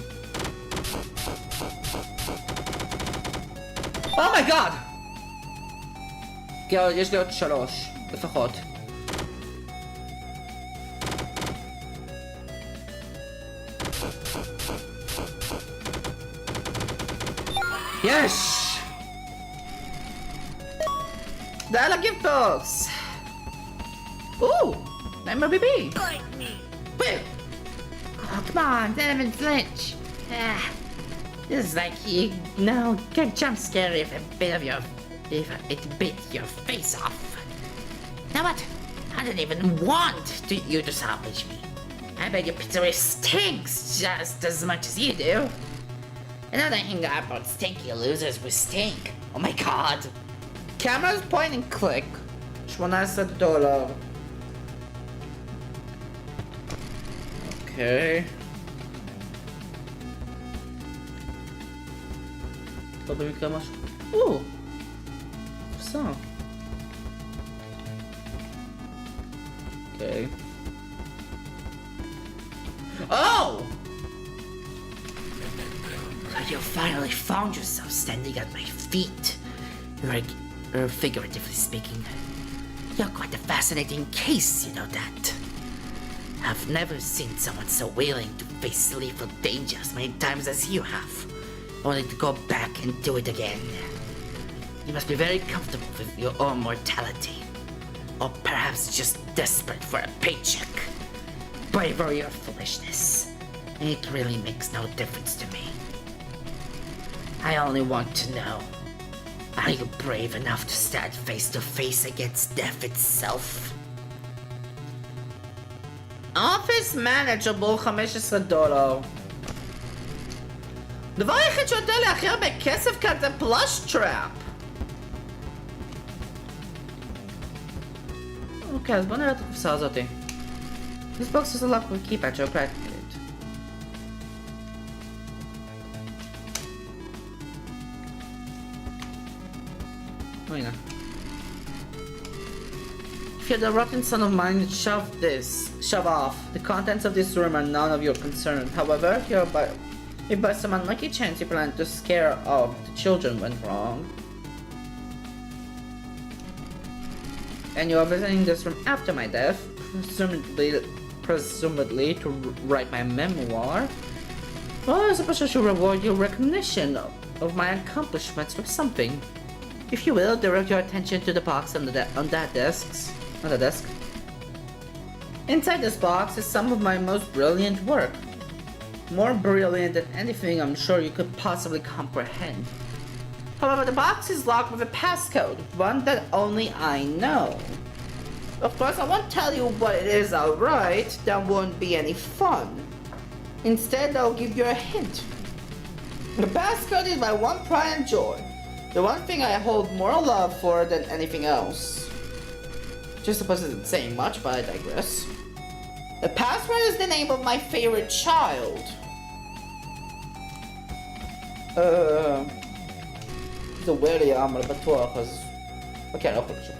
אומייגאד! יש לי עוד 3 לפחות. יש! זה על הגיפט בוקס! Remember BB? Woo! Oh, come on, don't even flinch. This is like you know, get jump scare if it bit your face off. Now what? I don't even want you to salvage me. I bet your pizzeria stinks just as much as you do. Another thing about stinky losers with stink. Oh my god. Camera's point and click. $18. אוקיי. לא במקרה משהו. קופסה. אוקיי. Good, you finally found yourself standing at my feet. Figuratively speaking. You're quite a fascinating case, you know that. I've never seen someone so willing to face lethal danger as many times as you have, only to go back and do it again. You must be very comfortable with your own mortality, or perhaps just desperate for a paycheck. Bravery or foolishness, it really makes no difference to me. I only want to know, are you brave enough to stand face to face against death itself? Office manager בו $15. הדבר היחיד שנותן לי הכי הרבה כסף כאן זה פלאש טראפ. אוקיי, אז בוא נראה את הקופסה הזאתי. This box is a lock with keypad, so crack it. הנה. If you're the rotten son of mine, shove off. The contents of this room are none of your concern. However, if by some unlucky chance you plan to scare off the children went wrong, and you are visiting this room after my death, presumably to write my memoir, well, I suppose I should reward your recognition of my accomplishments with something. If you will, direct your attention to the box on the desk. Inside this box is some of my most brilliant work. More brilliant than anything I'm sure you could possibly comprehend. However, the box is locked with a passcode, one that only I know. Of course, I won't tell you what it is outright, that won't be any fun. Instead, I'll give you a hint. The passcode is my one pride and joy. The one thing I hold more love for than anything else. Just suppose it isn't saying much, but I digress. The password is the name of my favorite child. זה וויר לי אבל בטוח, אז... אוקיי, אני לא יכול לשאול.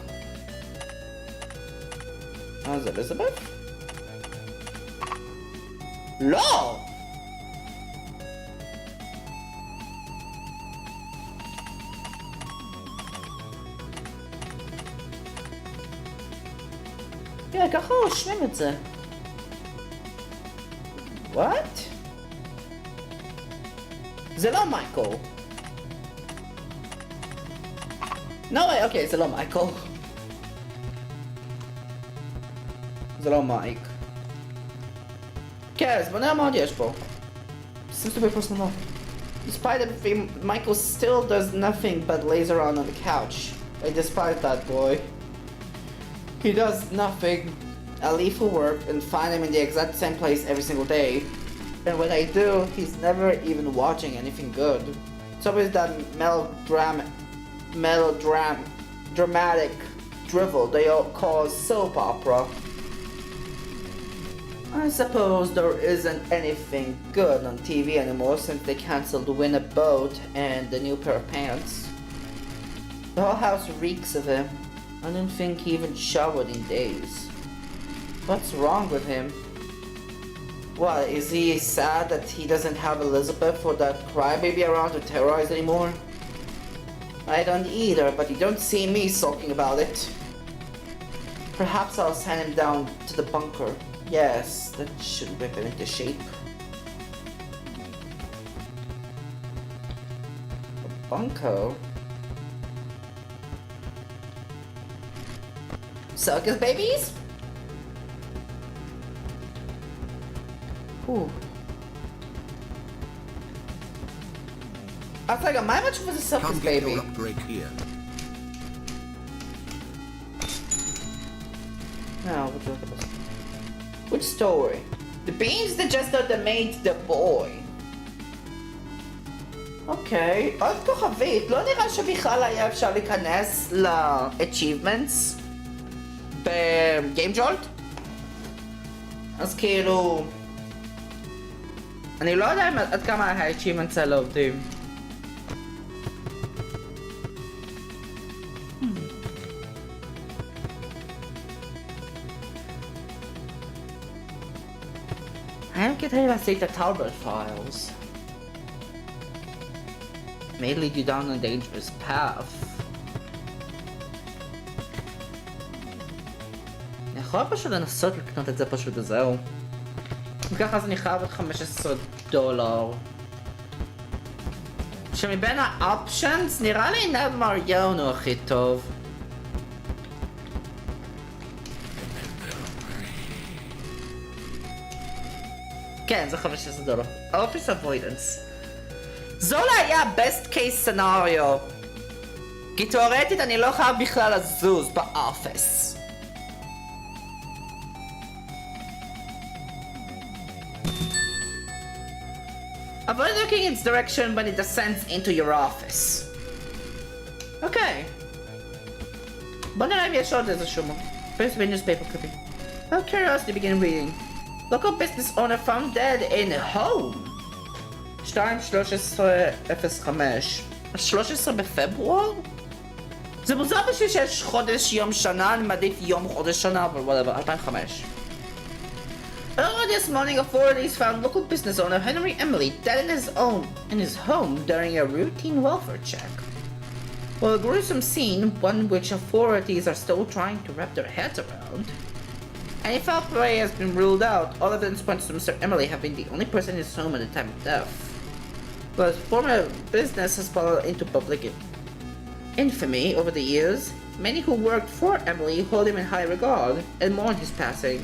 זה אליזבת? לא! תראה, ככה רושמים את זה. What? זה לא מייקל. No way, אוקיי, זה לא מייקל. זה לא מייק. כן, אז בוא נראה מה עוד יש פה. Seems to be personal. Despite everything, Michael still does nothing but lays around on the couch. I despise that boy. He does nothing. I leave for work and find him in the exact same place every single day. And when I do, he's never even watching anything good. It's always that dramatic drivel they all call soap opera. I suppose there isn't anything good on TV anymore since they cancelled Win a Boat and the new pair of pants. The whole house reeks of him. I don't think he even showered in days. What's wrong with him? What, is he sad that he doesn't have Elizabeth or that crybaby around to terrorize anymore? I don't either, but you don't see me sulking about it. Perhaps I'll send him down to the bunker. Yes, that should whip him into shape. A bunker? Circus babies? Ooh. I was like, am I much of a circus Come get baby? your upgrade here. No, which story? The beans that just not the made the boy. אוקיי, עוד כוכבית, לא נראה שבכלל היה אפשר להיכנס ל-achievements בגיימג'ולט? אז כאילו... אני לא יודע עד כמה ה-achievements האלה עובדים. האם כדאי להשיג את הטאלברט פיילס? may lead you down a dangerous path. אני יכול פשוט לנסות לקנות את זה פשוט וזהו. וככה אז אני חייב את $15. שמבין האופשנס נראה לי נב מריון הוא הכי טוב. כן, זה $15. Office Avoidance. זו לא היה best case scenario. כי תאורטית אני לא חייב בכלל לזוז באופיס. Avoid looking in its direction when it descends into your office. אוקיי. בוא נראה אם יש עוד איזשהו First newspaper clipping. Out of curiosity begin reading. Local business owner found dead in home. 2/13/05. 13 בפברואר? זה מוזר בשביל שיש חודש יום שנה, אני מעדיף יום חודש שנה, אבל whatever, 2005. Early this morning, authorities found local business owner Henry Emily dead in his home during a routine welfare check. Well, a gruesome scene, one which authorities are still trying to wrap their heads around. Any foul play has been ruled out. All evidence points to Mr. Emily having the only person in his home at the time of death. But former business has fallen into public infamy over the years. Many who worked for Emily hold him in high regard and mourn his passing.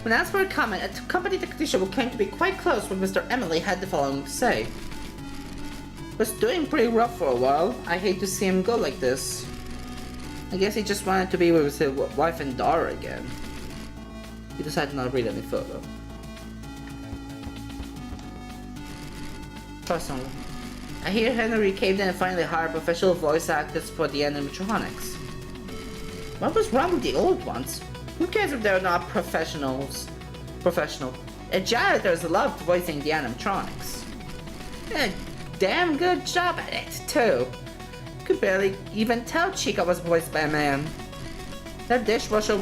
When asked for a comment, a company technician who claimed to be quite close with Mr. Emily had the following to say. Was doing pretty rough for a while. I hate to see him go like this. I guess he just wanted to be with his wife and daughter again. He decided not to read any further. Personally, I hear Henry caved in and finally hired professional voice actors for the animatronics. What was wrong with the old ones? Who cares if they're not professional? And janitors loved voicing the animatronics. Did a damn good job at it, too. Could barely even tell Chica was voiced by a man. That dishwasher,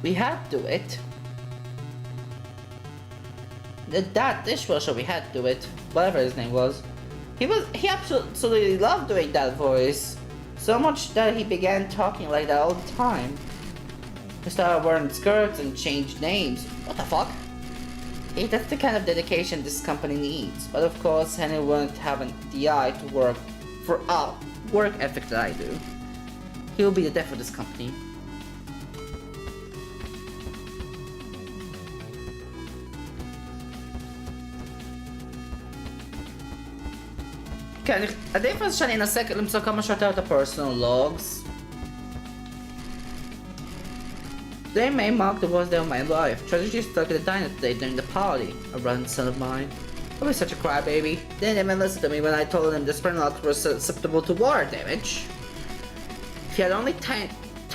we had to it. That dishwasher, we had to it. Whatever his name was. He absolutely loved doing that voice. So much that he began talking like that all the time. He started wearing skirts and changed names. What the fuck? Hey, that's the kind of dedication this company needs. But of course, Henry wouldn't have the eye to work ethic that I do. He'll be the death of this company. כן, עדיף אז שאני אנסה למצוא כמה שיותר את ה-personal logs. Today may mark the worst day of my life. Tragedy struck at the diner today during the party. A rotten son of mine. I was such a crybaby. Didn't even listen to me when I told him the spring locks were susceptible to water damage. If he had only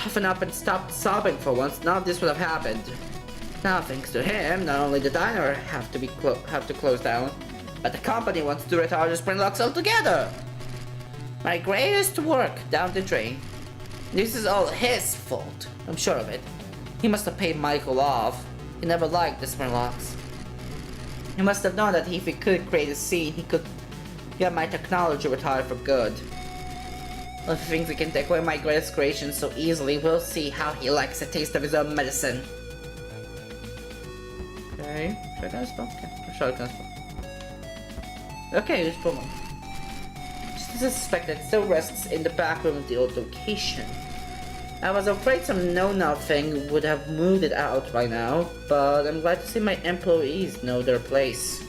toughened up and stopped sobbing for once, none of this would have happened. Now, thanks to him, not only the diner have to close down, but the company wants to retire the spring locks altogether. My greatest work down the drain. This is all his fault. I'm sure of it. He must have paid Michael off. He never liked the spring locks. He must have known that if he could create a scene, he could get my technology retired for good. Well, if he thinks he can take away my greatest creation so easily, we'll see how he likes the taste of his own medicine. Okay, should I go spell? Okay, sure I can spell. Okay, just pull on. Just as I suspected, it still rests in the back room of the old location. I was afraid some know-nothing would have moved it out by now, but I'm glad to see my employees know their place.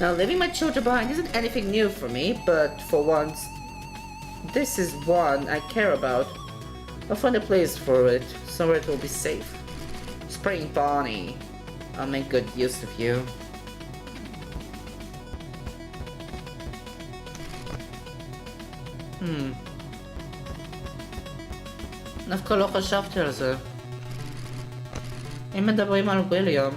Now, leaving my children behind isn't anything new for me, but for once, this is one I care about. I'll find a place for it, somewhere it will be safe. Spring Bonnie, I'll make good use of you. דווקא לא חשבתי על זה. אם מדברים על וויליאם...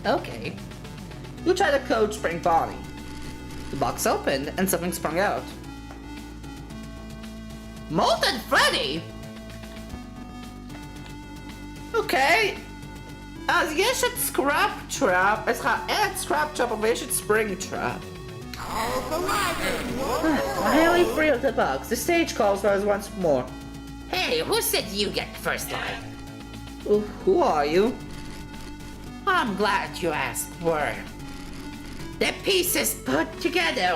Okay. You try to code Spring Bonnie. The box opened and something sprung out. Molten Freddy? אוקיי. אז יש את סקראפ טראפ, סליחה, אין את סקראפ טראפ, אבל יש את ספרינג טראפ. Finally free of the box. The stage calls for us once more. Hey, who said you get first line? Who are you? I'm glad you asked. Were the pieces put together?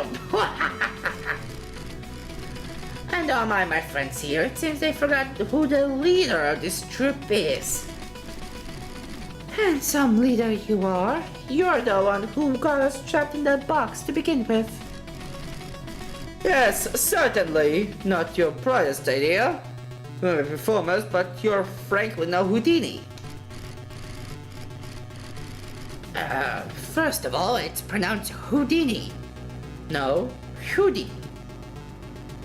And all my friends here, it seems they forgot who the leader of this troop is. Handsome leader you are. You're the one who got us trapped in that box to begin with. Yes, certainly. Not your brightest idea. We're performers, but you're frankly no Houdini. First of all, it's pronounced Houdini. No, Houdini.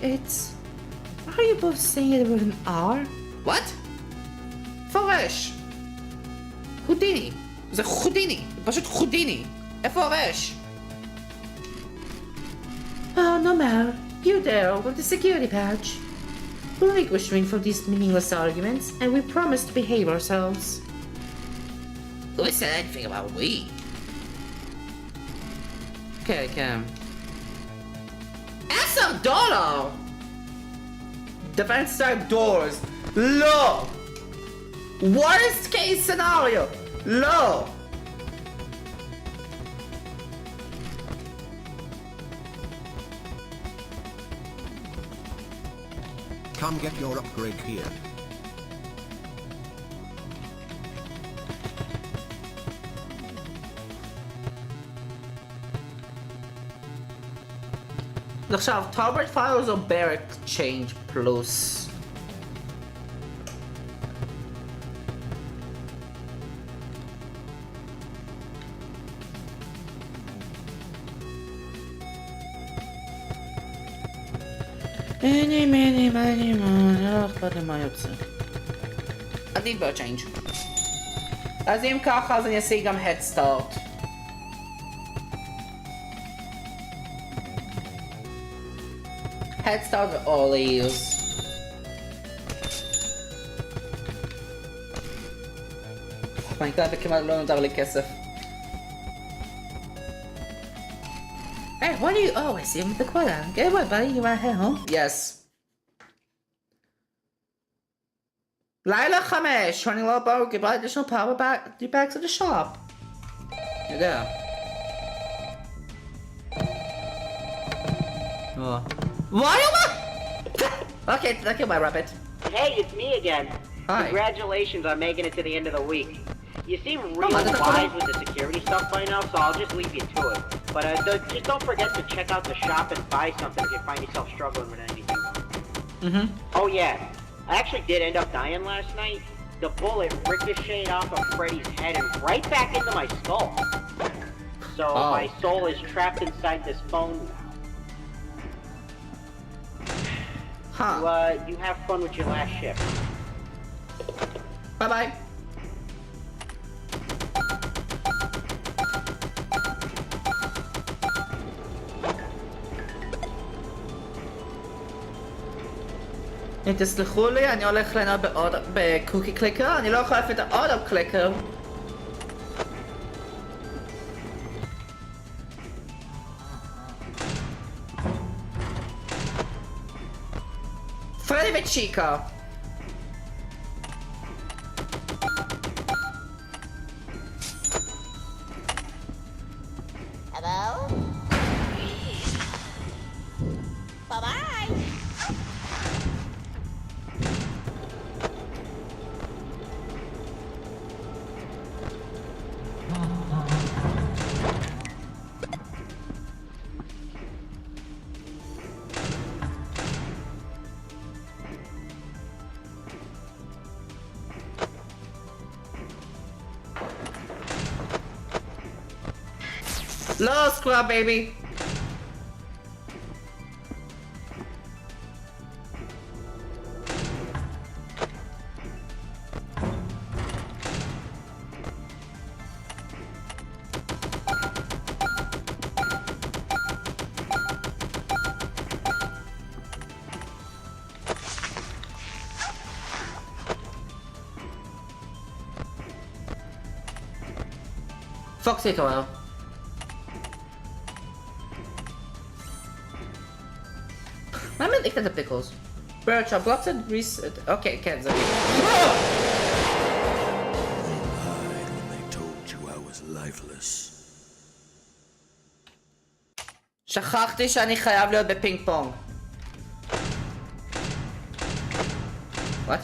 It's... Are you both saying it with an R? What? פורש! הודיני! זה חודיני! פשוט חודיני! איפה הרש? Oh, no matter. You there with the security badge. We'll relinquish from these meaningless arguments, and we promise to behave ourselves. Who said anything about we? כן, כן. אסר דולר! Defense type doors. לא! Worst case scenario. לא! Come get your upgrade here. עכשיו, טארבט פיילס או ברק צ'יינג' פלוס? מני, לא אכפת לי מה יוצא. עדיף בצ'יינג'. אז אם ככה, אז אני אעשה גם Head Start. Head Start ו-Ollies. אומייגאד, וכמעט לא נותר לי כסף. Hey, what are you always seeing with the quota? Get what, buddy? You wanna head home? Yes. לילה 5, running low bow, give additional power back to the shop. You there. Oh. Why am I? Okay, thank you, my rabbit. Hey, it's me again. Hi. Congratulations on making it to the end of the week. You seem real wise with the security stuff by now, so I'll just leave you to it. But just don't forget to check out the shop and buy something if you find yourself struggling with anything. Oh yeah, I actually did end up dying last night. The bullet ricocheted off of Freddy's head and right back into my skull. So my soul is trapped inside this phone now. Huh. You have fun with your last shift. Bye-bye. אם תסלחו לי, אני הולך ליהנות בקוקי קליקר, אני לא יכול להפעיל את האוטו קליקר. פרדי וצ'יקה. Hello? Bye-bye. לא סקרב בייבי. פוקסי התעורר. מה מדליק את הפיקלס? ברצ'ה, בלוקסד ריס... אוקיי, כן, זה... שכחתי שאני חייב להיות בפינג פונג. What?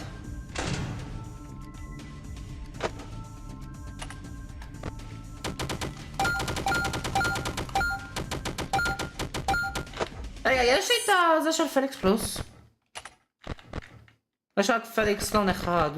רגע, יש לי את זה של פליקס פלוס. יש רק פליקס לון אחד.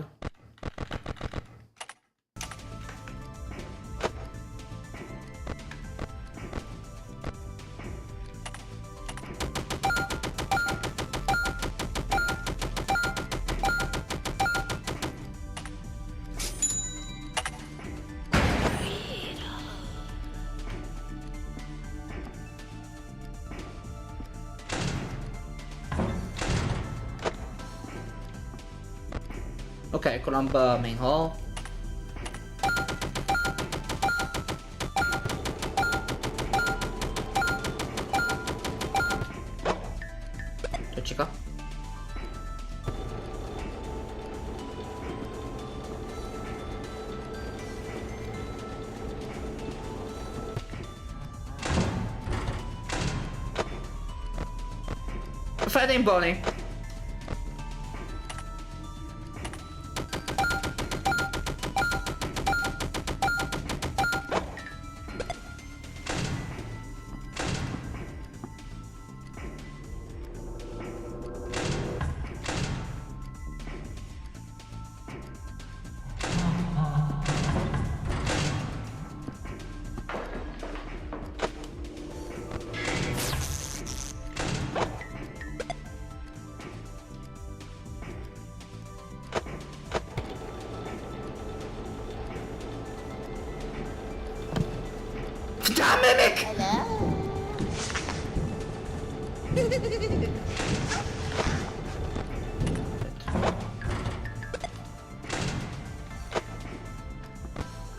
אוקיי, כולם במיין הול. צ'יקה. פרדי עם בוני.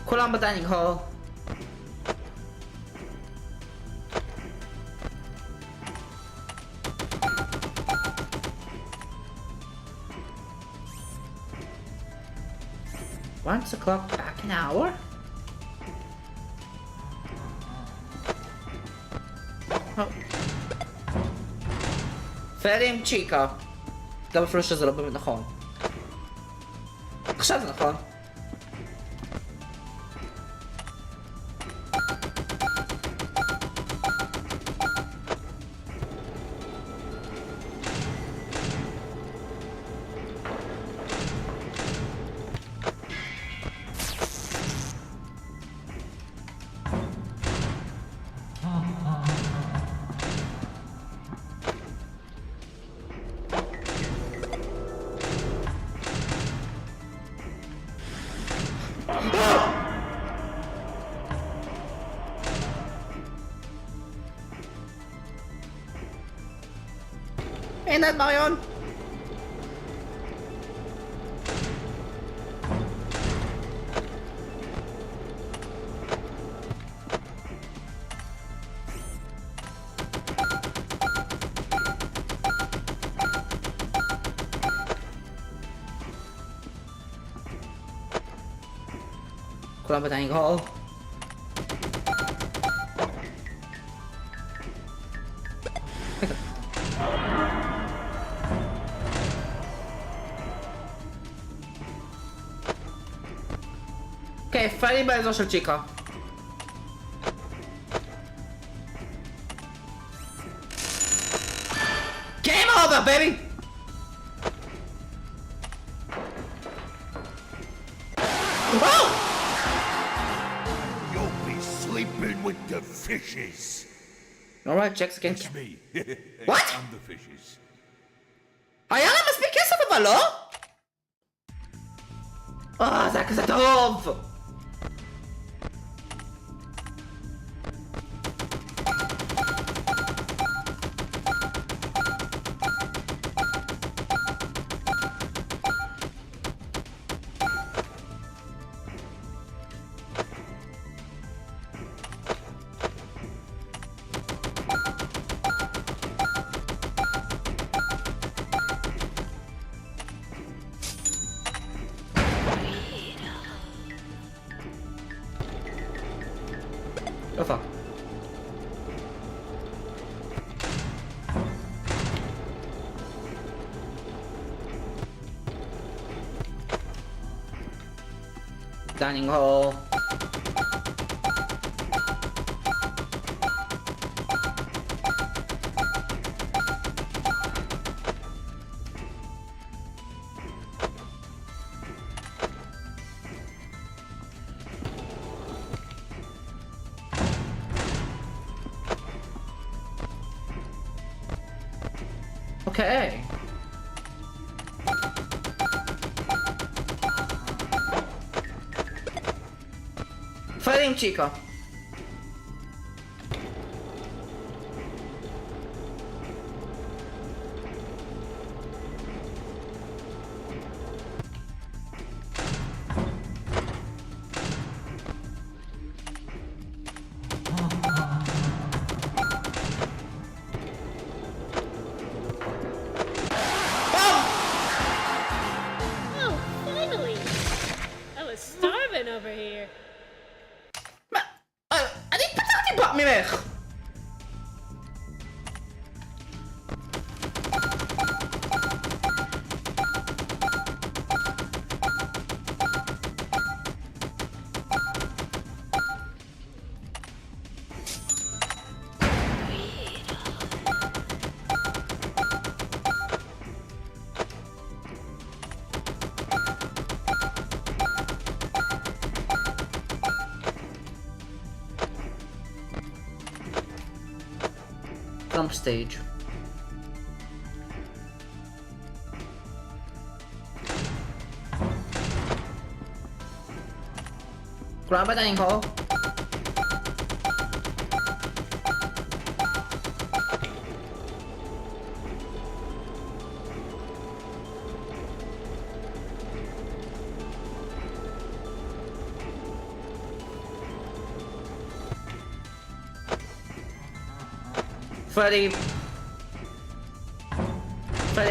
כולם בדיינינג הול. Once o'clock back an hour? פרי עם צ'יקה. גם אפילו שזה לא באמת נכון. עכשיו זה נכון. הנה את מריון! כולם בדיינינג הול. אוקיי, פרדי באזור של צ'יקה. Game over, baby! You'll be sleeping with the fishes. Alright, checks again. It's me. What? I'm the fishes. היה להם מספיק כסף אבל לא? זה היה כזה טוב! dining hall. Okay. Fighting Chico. Oh, finally! I was starving over here. אני פתחתי בה ממך! Jump stage. Grab a dining hall. Freddy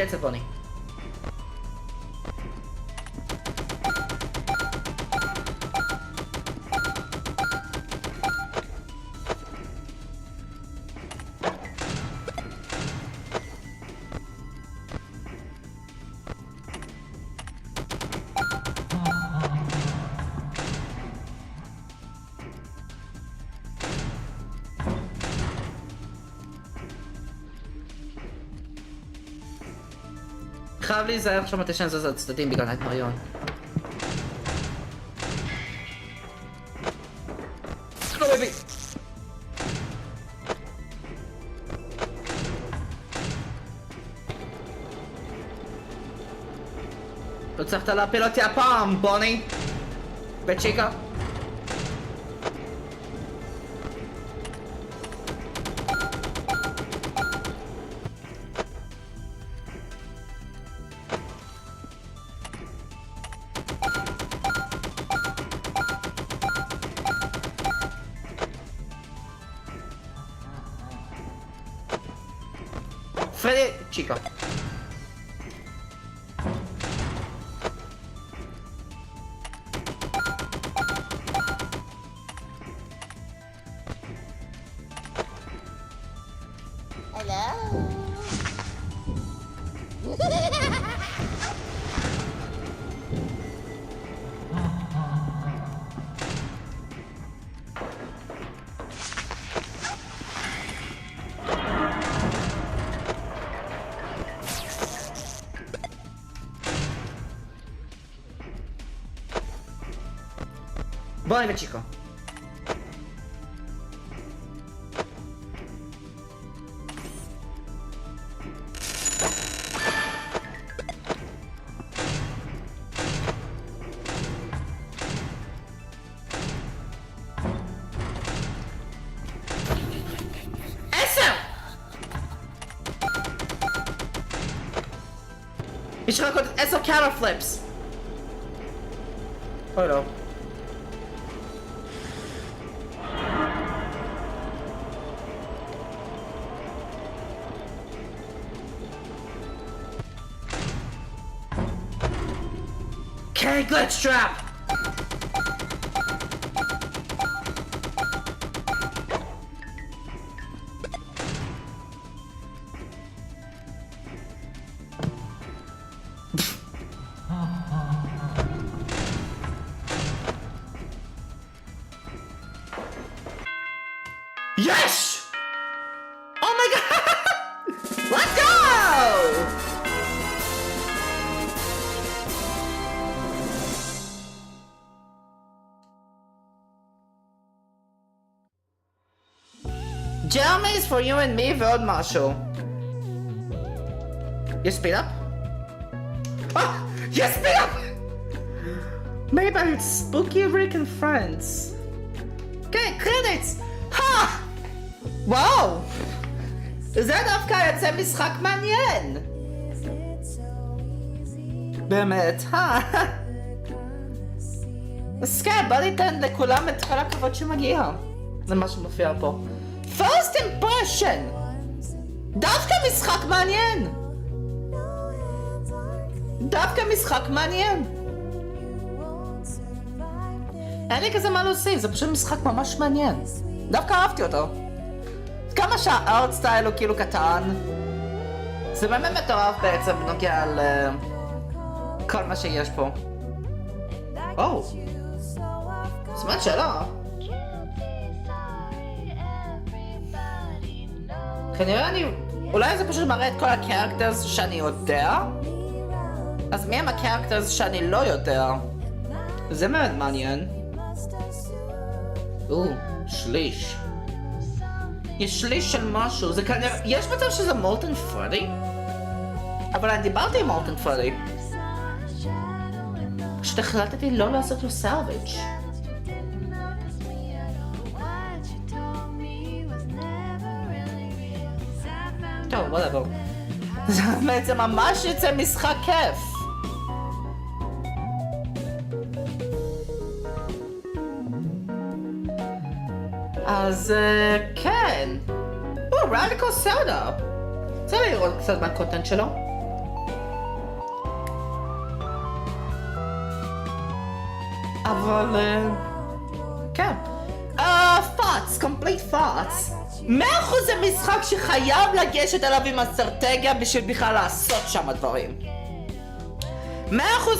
הצפוני. חייב להיזהר עכשיו מתי שאני זז לצדדים בגלל ההתפריון. לא מביא! לא הצלחת להפיל אותי הפעם, בוני! וצ'יקה! Freddy, chico. Hello. Buoni chico. יש לך עוד 10 counter flips. אוי לא. Okay, glitch trap! יש! אומייגאד! Let's go! Jeremy is for you and me ועוד משהו. יש speed up? יש speed up! Maybe it's spooky Rick and friends. כן, credits! וואו! זה דווקא יצא משחק מעניין! באמת, אז כן, בוא ניתן לכולם את כל הכבוד שמגיע. זה מה שמופיע פה. First impression! דווקא משחק מעניין! דווקא משחק מעניין! אין לי כזה מה להוסיף, זה פשוט משחק ממש מעניין. דווקא אהבתי אותו. כמה שהארט סטייל הוא כאילו קטן, זה באמת מטורף בעצם בנוגע לכל מה שיש פה. סימן שאלה. כנראה אולי זה פשוט מראה את כל הקרקטרס שאני יודע? אז מי הם הקרקטרס שאני לא יודע? זה מאוד מעניין. שליש. יש שליש של משהו, זה כנראה... יש מצב שזה מולטן פרדי? אבל אני דיברתי עם מולטן פרדי. פשוט החלטתי לא לעשות לו סלוויג'. טוב, whatever. זה ממש יצא משחק כיף. אז כן. רדיקל סודה. רוצה לראות קצת מהקונטנט שלו? אבל כן. פאץ, קומפליט פאץ. 100% זה משחק שחייב לגשת אליו עם אסטרטגיה בשביל בכלל לעשות שם דברים. 100%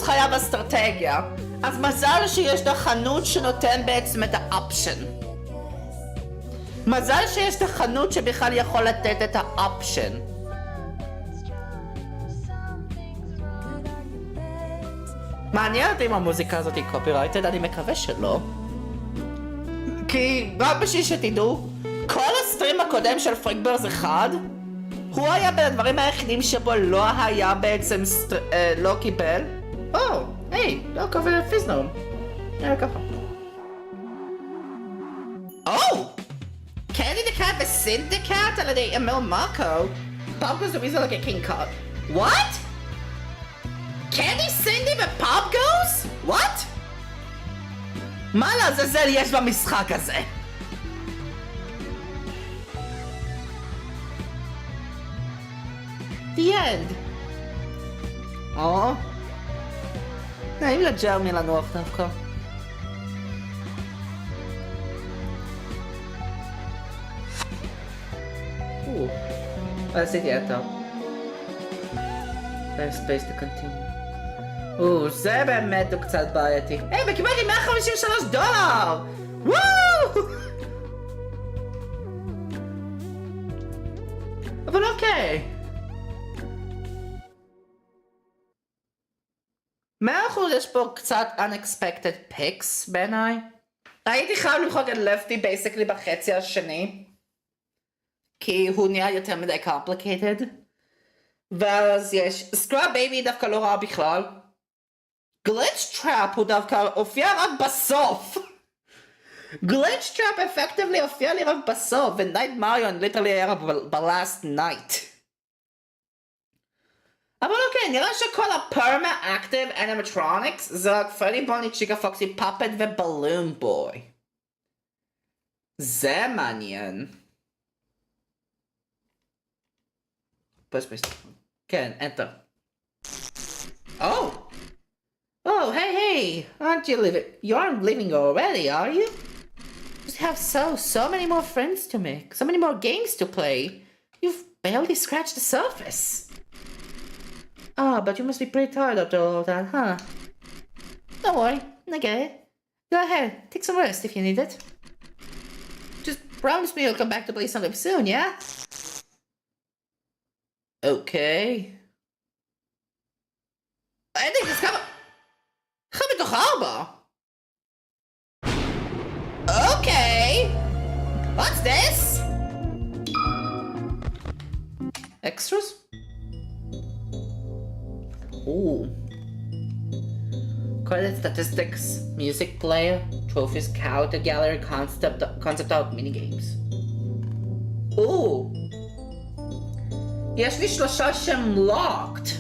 חייב אסטרטגיה. אז מזל שיש את החנות שנותן בעצם את האופשן. מזל שיש את החנות שבכלל יכול לתת את האופשן. מעניין אותי אם המוזיקה הזאת היא קופירייטד, אני מקווה שלא. כי רק בשביל שתדעו, כל הסטרים הקודם של פריקבר זה חד, הוא היה בין הדברים היחידים שבו לא היה בעצם לא קיבל. היי, לא קובר פיזנום. ככה. Candy the Cat וסינד the Cat על ידי אמיל מרקו. פאפגוס זה like a king cut. What? Candy, סינדי ופאפגוס? What? מה לעזאזל יש במשחק הזה? The end. נעים לג'רמי לנוח דווקא. עשיתי איתו. There's space to continue. זה באמת הוא קצת בעייתי. היי, וקיבלתי $153! וואו! אבל אוקיי. 100% יש פה קצת unexpected picks בעיניי. הייתי חייב למחוק את לפטי בייסקלי בחצי השני. כי הוא נהיה יותר מדי complicated. ואז יש סקראב בייבי דווקא לא רע בכלל. גליץ' טראפ הוא דווקא הופיע רק בסוף. גליץ' טראפ אפקטיבלי הופיע לי רק בסוף. ונייט מריון ליטרלי היה בלאסט נייט. אבל אוקיי, נראה שכל הפרמה אקטיב אנימטרוניקס זה רק פרדי בוני, צ'יקה פוקסי, פאפט ובלון בוי. זה מעניין. פס. כן, enter. Oh, hey, aren't you leaving? You aren't leaving already, are you? You have so many more friends to make, so many more games to play. You've barely scratched the surface. But you must be pretty tired after all of that, huh? Don't worry, I get it. Go ahead, take some rest if you need it. Promise me you'll come back to play sometime soon, yeah? Okay. I think it's coming. Coming to harbor. Okay. What's this? Extras? Ooh. Credit statistics, music player, trophies, character gallery, concept art, minigames. Ooh. יש לי 3 שהם locked.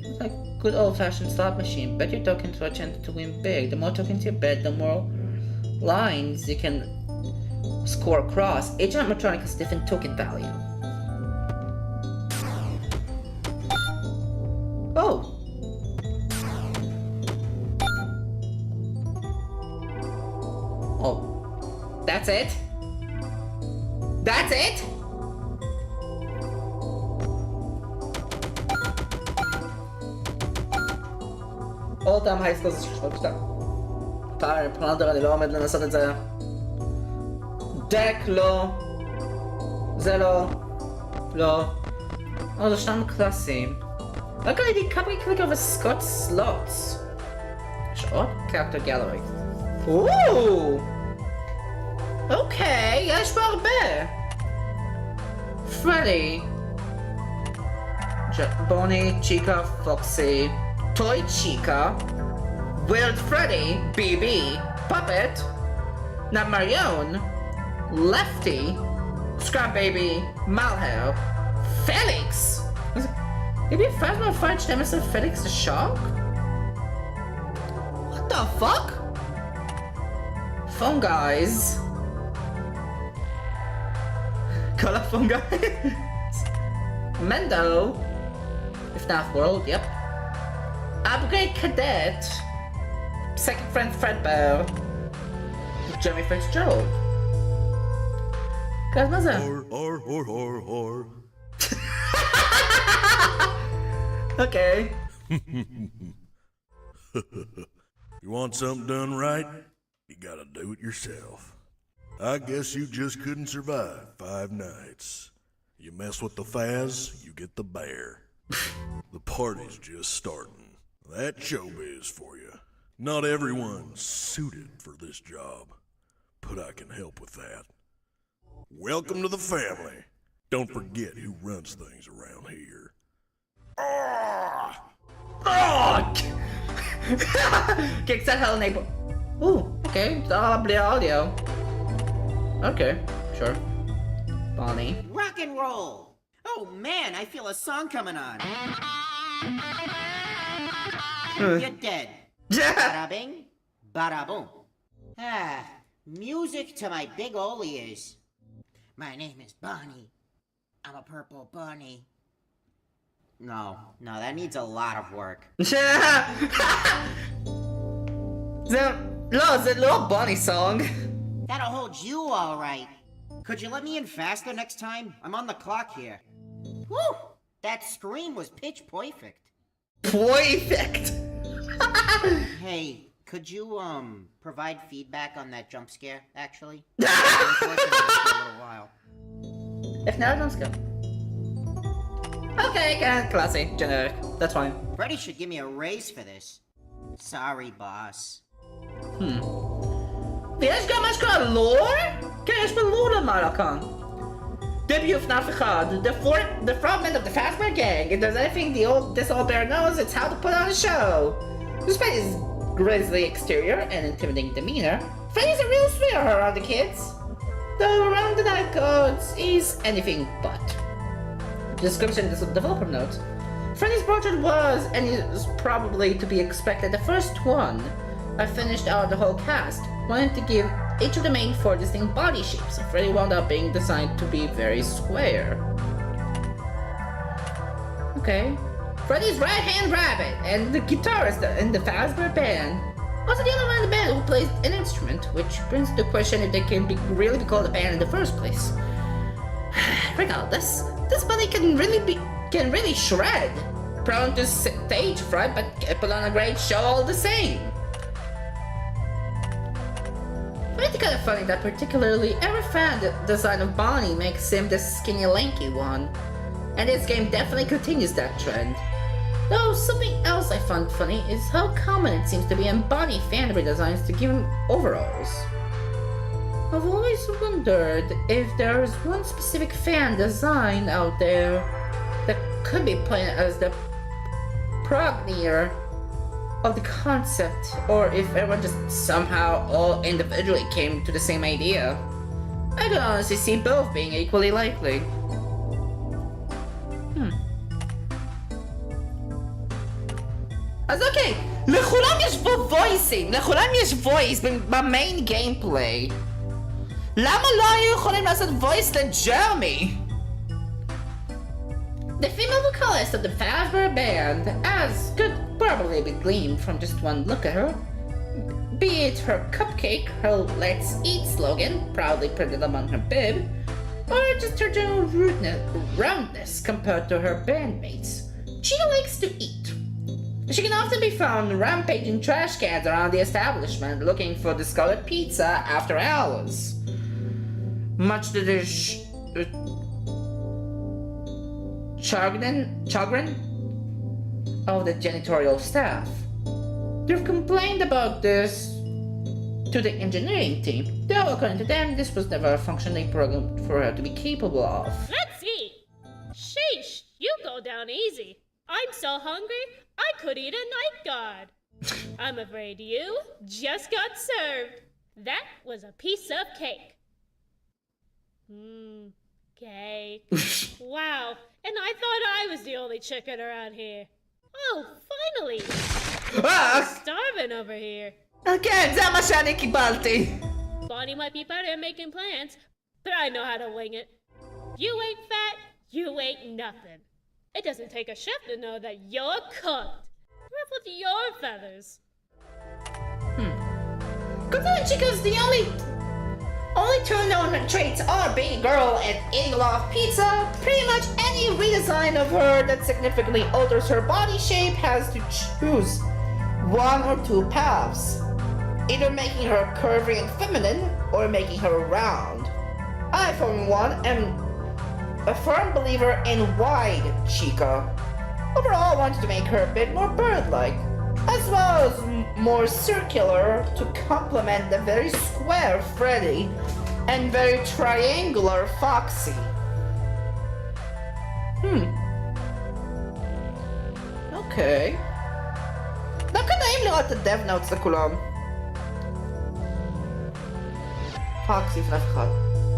It's like good old-fashioned slot machine. Bet your tokens for a chance to win big. The more tokens you bet, the more lines you can score across. Each animatronic has different token value. Oh. Oh. That's it? That's it? All time high school זה 32. פעם פלנדר אני לא עומד לנסות את זה. דק לא. זה לא. לא. זה שניים קלאסיים. רק על ידי כמה קליק over Scott slots. יש עוד? Character Gallery. אוקיי, יש פה הרבה. פרדי. בוני, צ'יקה, פוקסי. Toy Chica, Weird Freddy, BB, Puppet, Not Marion, Lefty, Scrap Baby, Malheur, Felix! Maybe Phasma find Nemesis Felix the Shark? What the fuck? Phone guys. Call up phone guys. Mendo. If not World, yep. Upgrade Cadet, Second Friend Frickbear, Jeremy Fitzgerald. Guys, what's that? Or. Okay. You want something done right? You gotta do it yourself. I guess you just couldn't survive 5 nights. You mess with the Faz, you get the bear. The party's just starting. That showbiz for you. Not everyone's suited for this job, but I can help with that. Welcome to the family. Don't forget who runs things around here. Kicks that hell neighbor. Ooh, okay. Bli audio. Okay, sure. Bonnie. Rock and roll! Oh man, I feel a song coming on. You're dead. Bada bing, bada boom. Ah, music to my big ol' ears. My name is Bonnie. I'm a purple bunny. No, that needs a lot of work. זה לא Bonnie song. That'll hold you all right. Could you let me in faster next time? I'm on the clock here. Whew! That scream was pitch perfect. Perfect. Hey, could you provide feedback on that jump scare? Actually, I was working on it for a little while. If not, let's go. Okay, classy, generic. That's fine. Freddy should give me a raise for this. Sorry, boss. ויש גם מה שקורה לור? כן, יש בלור למעלה כאן. Debut FNAF 1, the fragment of the Fazbear gang. If there's anything this old bear knows, it's how to put on a show. Despite his grisly exterior and intimidating demeanor, Freddy's a real sweetheart around the kids. Though around the night gods, he's anything but. Description is a developer note. Freddy's portrait was, and is probably to be expected, the first one. I finished out the whole cast, wanted to give each of the main 4 distinct body shapes, so Freddy wound up being designed to be very square. Okay. Freddy's right-hand rabbit, and the guitarist in the Fazbear band. Also the other man in the band who plays an instrument, which brings the question if they can really be called a band in the first place. Regardless, this bunny can really shred. Prone to stage fright, but put on a great show all the same. I find it kind of funny that particularly every fan design of Bonnie makes him the skinny lanky one, and this game definitely continues that trend. Though something else I found funny is how common it seems to be in Bonnie fan redesigns to give him overalls. I've always wondered if there's one specific fan design out there that could be played as the progenitor of the concept, or if everyone just somehow all individually came to the same idea. I can honestly see both being equally likely. אז אוקיי, לכולם יש פה voicing, לכולם יש voice במיין גיימפליי. למה לא היו יכולים לעשות voice לג'רמי? The female vocalist of the Frickbear band, as could probably be gleaned from just one look at her, be it her cupcake, her let's eat slogan, proudly printed among her bib, or just her general roundness compared to her bandmates. She likes to eat. She can often be found rampaging trash cans around the establishment looking for discolored pizza after hours. Much to the chagrin of the janitorial staff. They've complained about this to the engineering team, though according to them, this was never a functioning program for her to be capable of. Let's eat! Sheesh, you go down easy. I'm so hungry, I could eat a night guard. I'm afraid you just got served. That was a piece of cake. Cake. Wow, and I thought I was the only chicken around here. Oh, finally! I'm starving over here. Okay, זה מה שאני קיבלתי. Bonnie might be better at making plans, but I know how to wing it. You ain't fat, you ain't nothing. It doesn't take a chef to know that you're cooked. Ruffled your feathers. Considering Chica's the only two known traits are being a girl and eating a lot of pizza, pretty much any redesign of her that significantly alters her body shape has to choose one or two paths. Either making her curvy and feminine, or making her round. I, for one, am a firm believer in wide Chica. Overall, I wanted to make her a bit more bird-like, as well as more circular to complement the very square Freddy and very triangular Foxy. Okay. נעים לראות את ה-dev notes לכולם. Foxy לפחות.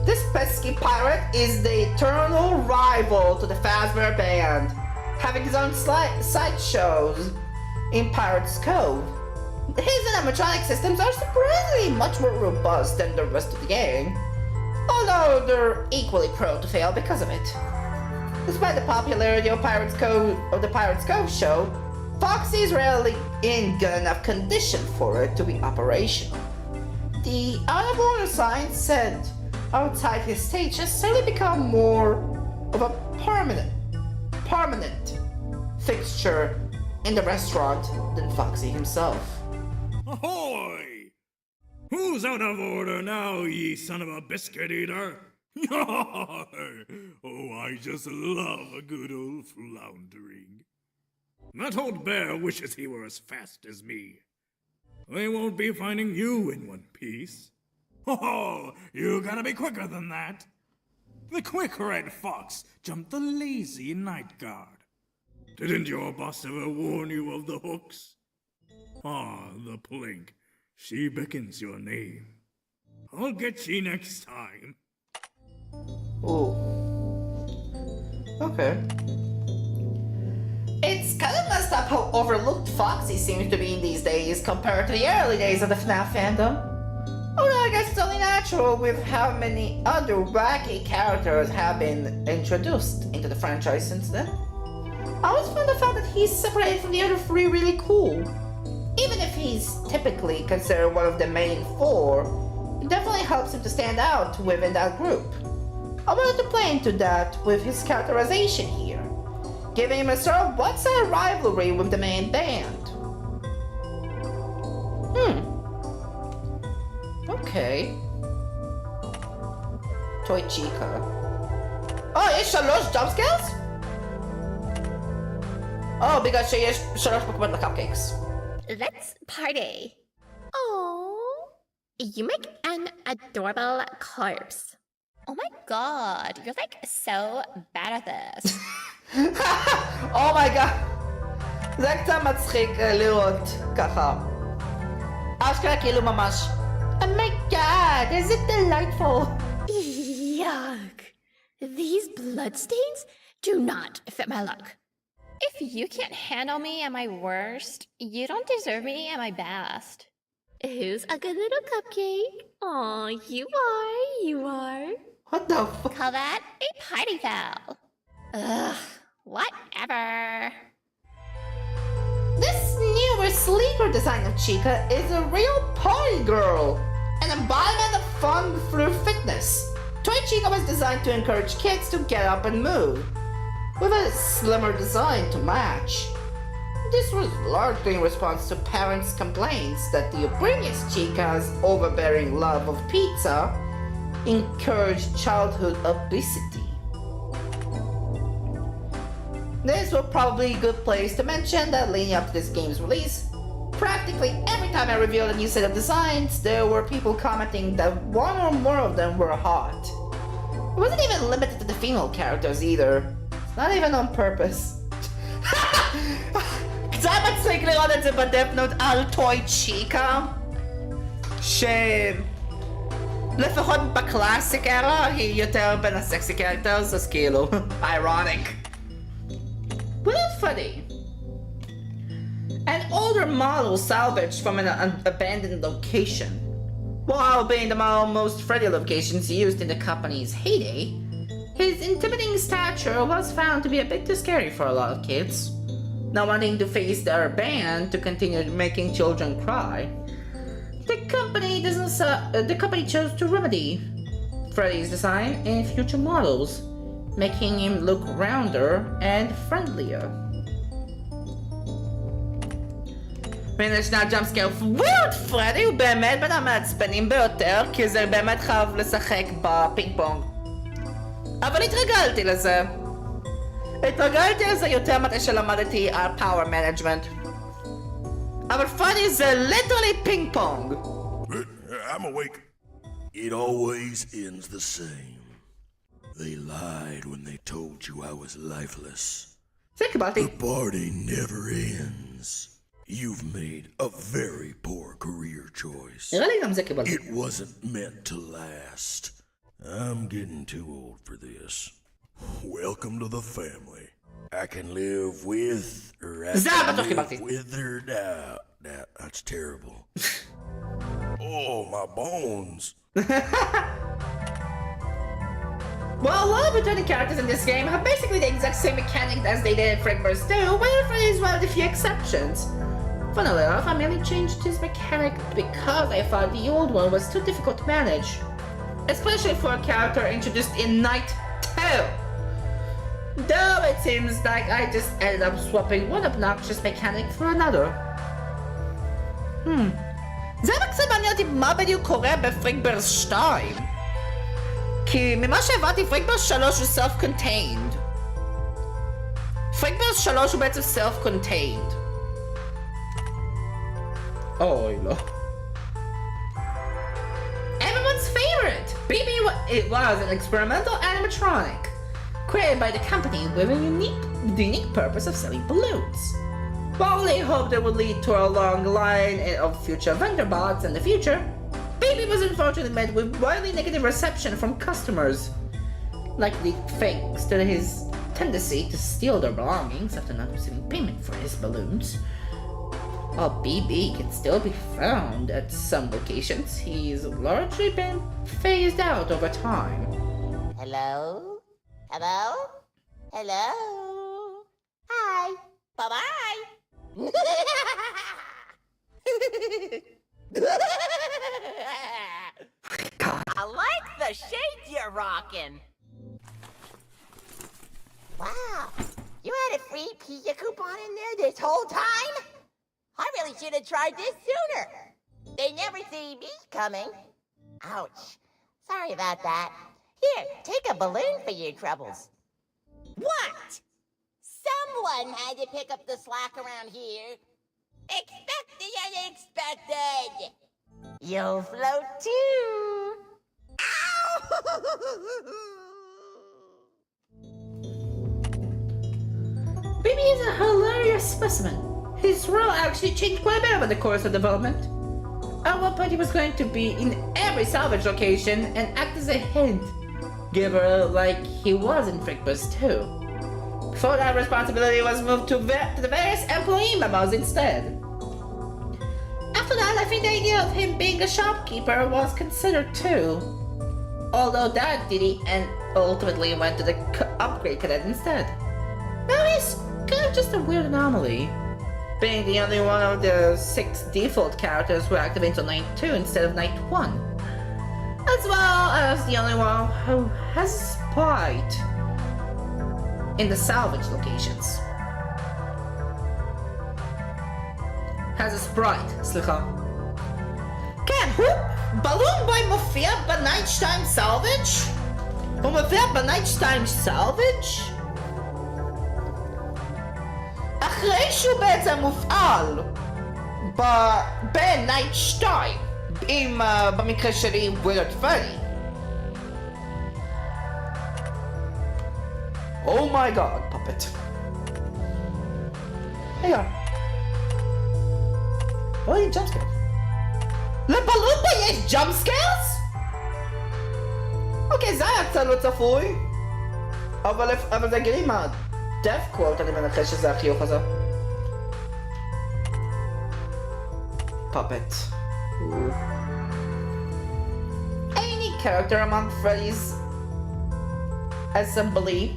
This pesky pirate is the eternal rival to the Frickbear band, having his own side shows in Pirate's Cove. His animatronic systems are surprisingly much more robust than the rest of the game, although they're equally prone to fail because of it. Despite the popularity of the Pirate's Cove show, Foxy is rarely in good enough condition for it to be operational. The out-of-order sign said outside his stage has certainly become more of a permanent fixture in the restaurant than Foxy himself. Ahoy! Who's out of order now, ye son of a biscuit eater? Oh, I just love a good old floundering. That old bear wishes he were as fast as me. They won't be finding you in one piece. Oh, you gotta be quicker than that. The quick red fox jumped the lazy night guard. Didn't your boss ever warn you of the hooks? Ah, the plink. She beckons your name. I'll get ye next time. Ooh. Okay. It's kind of messed up how overlooked Foxy seems to be in these days compared to the early days of the FNAF fandom. Although I guess it's only natural with how many other wacky characters have been introduced into the franchise since then. I always found the fact that he's separated from the other three really cool. Even if he's typically considered one of the main four, it definitely helps him to stand out within that group. I wanted to play into that with his characterization here, giving him a sort of one-sided rivalry with the main band. Okay. אוקיי. טוי צ'יקה. יש 3 ג'אמפסקיירס? בגלל שיש 3 פוקמון לקאפקייקס. Let's party. Oh, you make an adorable corpse. Oh my god, you're like so bad at this. אומייגאד. זה קצת מצחיק לראות ככה. אשכרה כאילו ממש. Oh my god, is it delightful? Yuck. These bloodstains do not fit my look. If you can't handle me at my worst, you don't deserve me at my best. Who's a good little cupcake? Aw, you are. What the fuck? Call that a party foul. Ugh, whatever. This newer, sleeker design of Chica is a real party girl. An embodiment of fun through fitness. Toy Chica was designed to encourage kids to get up and move, with a slimmer design to match. This was largely in response to parents' complaints that the previous Chica's overbearing love of pizza encouraged childhood obesity. This was probably a good place to mention that leading up to this game's release, practically every time I revealed a new set of designs, there were people commenting that one or more of them were hot. It wasn't even limited to the female characters either. It's not even on purpose. קצת מצחיק לראות את זה בדף נוט על טוי צ'יקה, שלפחות בקלאסיק ארה היא יותר בין הסקסי קרקטרס, אז כאילו, ironic. But it's funny. An older model salvaged from an abandoned location. While being the most friendly locations used in the company's heyday, his intimidating stature was found to be a bit too scary for a lot of kids. Not wanting to face their ban to continue making children cry, the company chose to remedy Freddy's design in future models, making him look rounder and friendlier. והנה ישנה ג'אמפסקייר וורד פרדי הוא באמת בין המעצבנים ביותר, כי זה באמת חייב לשחק בפינג פונג. אבל התרגלתי לזה. התרגלתי לזה יותר מתי שלמדתי על פאוור מנג'מנט. אבל פרדי זה ליטרלי פינג פונג. I'm awake. It always ends the same. They lied when they told you I was lifeless. Think about it. The party never ends. You've made a very poor career choice. It wasn't meant to last. I'm getting too old for this. Welcome to the family. I can live with, or I can live withered out. That's terrible. Oh, my bones. Well, a lot of returning characters in this game have basically the exact same mechanic as they did in Frickbear's 2, where Freddy is one of the few exceptions. Funnily enough, I merely changed his mechanic because I thought the old one was too difficult to manage. Especially for a character introduced in Night 2. Though it seems like I just ended up swapping one obnoxious mechanic for another. זה רק קצת מעניין אותי מה בדיוק קורה בפריקבר 2. כי ממה שהבנתי פריקבר 3 הוא self-contained. פריקבר 3 הוא בעצם self-contained. אוי לא. Everyone's favorite! It was an experimental animatronic created by the company with a unique purpose of selling balloons. While they hoped it would lead to a long line of future vendor bots in the future, Baby was unfortunately met with widely negative reception from customers, likely thanks to his tendency to steal their belongings after not receiving payment for his balloons. While BB can still be found at some locations, he's largely been phased out over time. Hello? Hello? Hello? Hi. Bye-bye. I like the shades you're rocking. Wow. You had a free pizza coupon in there this whole time? I really should have tried this sooner. They never see me coming. Ouch. Sorry about that. Here, take a balloon for your troubles. What? Someone had to pick up the slack around here. Expect the unexpected. You'll float too. Baby is a hilarious specimen. His role actually changed quite a bit over the course of development. At one point he was going to be in every salvage location and act as a hint giver like he was in Frickbear's too. Before that responsibility was moved to the various employee memos instead. After that, I think the idea of him being a shopkeeper was considered too. Although that didn't and ultimately went to the upgrade cadet instead. Now he's kind of just a weird anomaly, being the only one of the 6 default characters who activate until night 2 instead of night 1. As well as the only one who has a sprite in the salvage locations. Has a sprite, סליחה. כן, הוא בלון בוי מופיע בנייט 2 salvage? הוא מופיע בנייט 2 salvage? אחרי שהוא בעצם מופעל בנייט 2, עם במקרה שלי ווילרד פרדי. Oh my god, puppet. רגע. אוי, jump scares. לבלון פה יש jump scares? אוקיי, זה היה קצת לא צפוי. אבל זה גרים מה... death quote, אני מנחש שזה החיוך הזה. Puppet. Ooh. Any character among Freddy's assembly,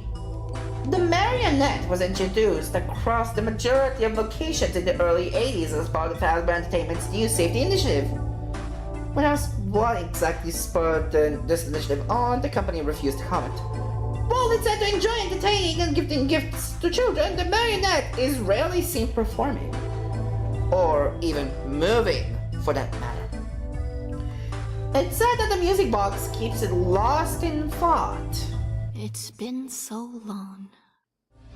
the marionette was introduced across the majority of locations in the early 80s as part of Hasbro Entertainment's new safety initiative. When asked what exactly spurred this initiative on, the company refused to comment. While it's said to enjoy entertaining and giving gifts to children, the marionette is rarely seen performing. Or even moving, for that matter. It's said that the music box keeps it lost in thought. It's been so long.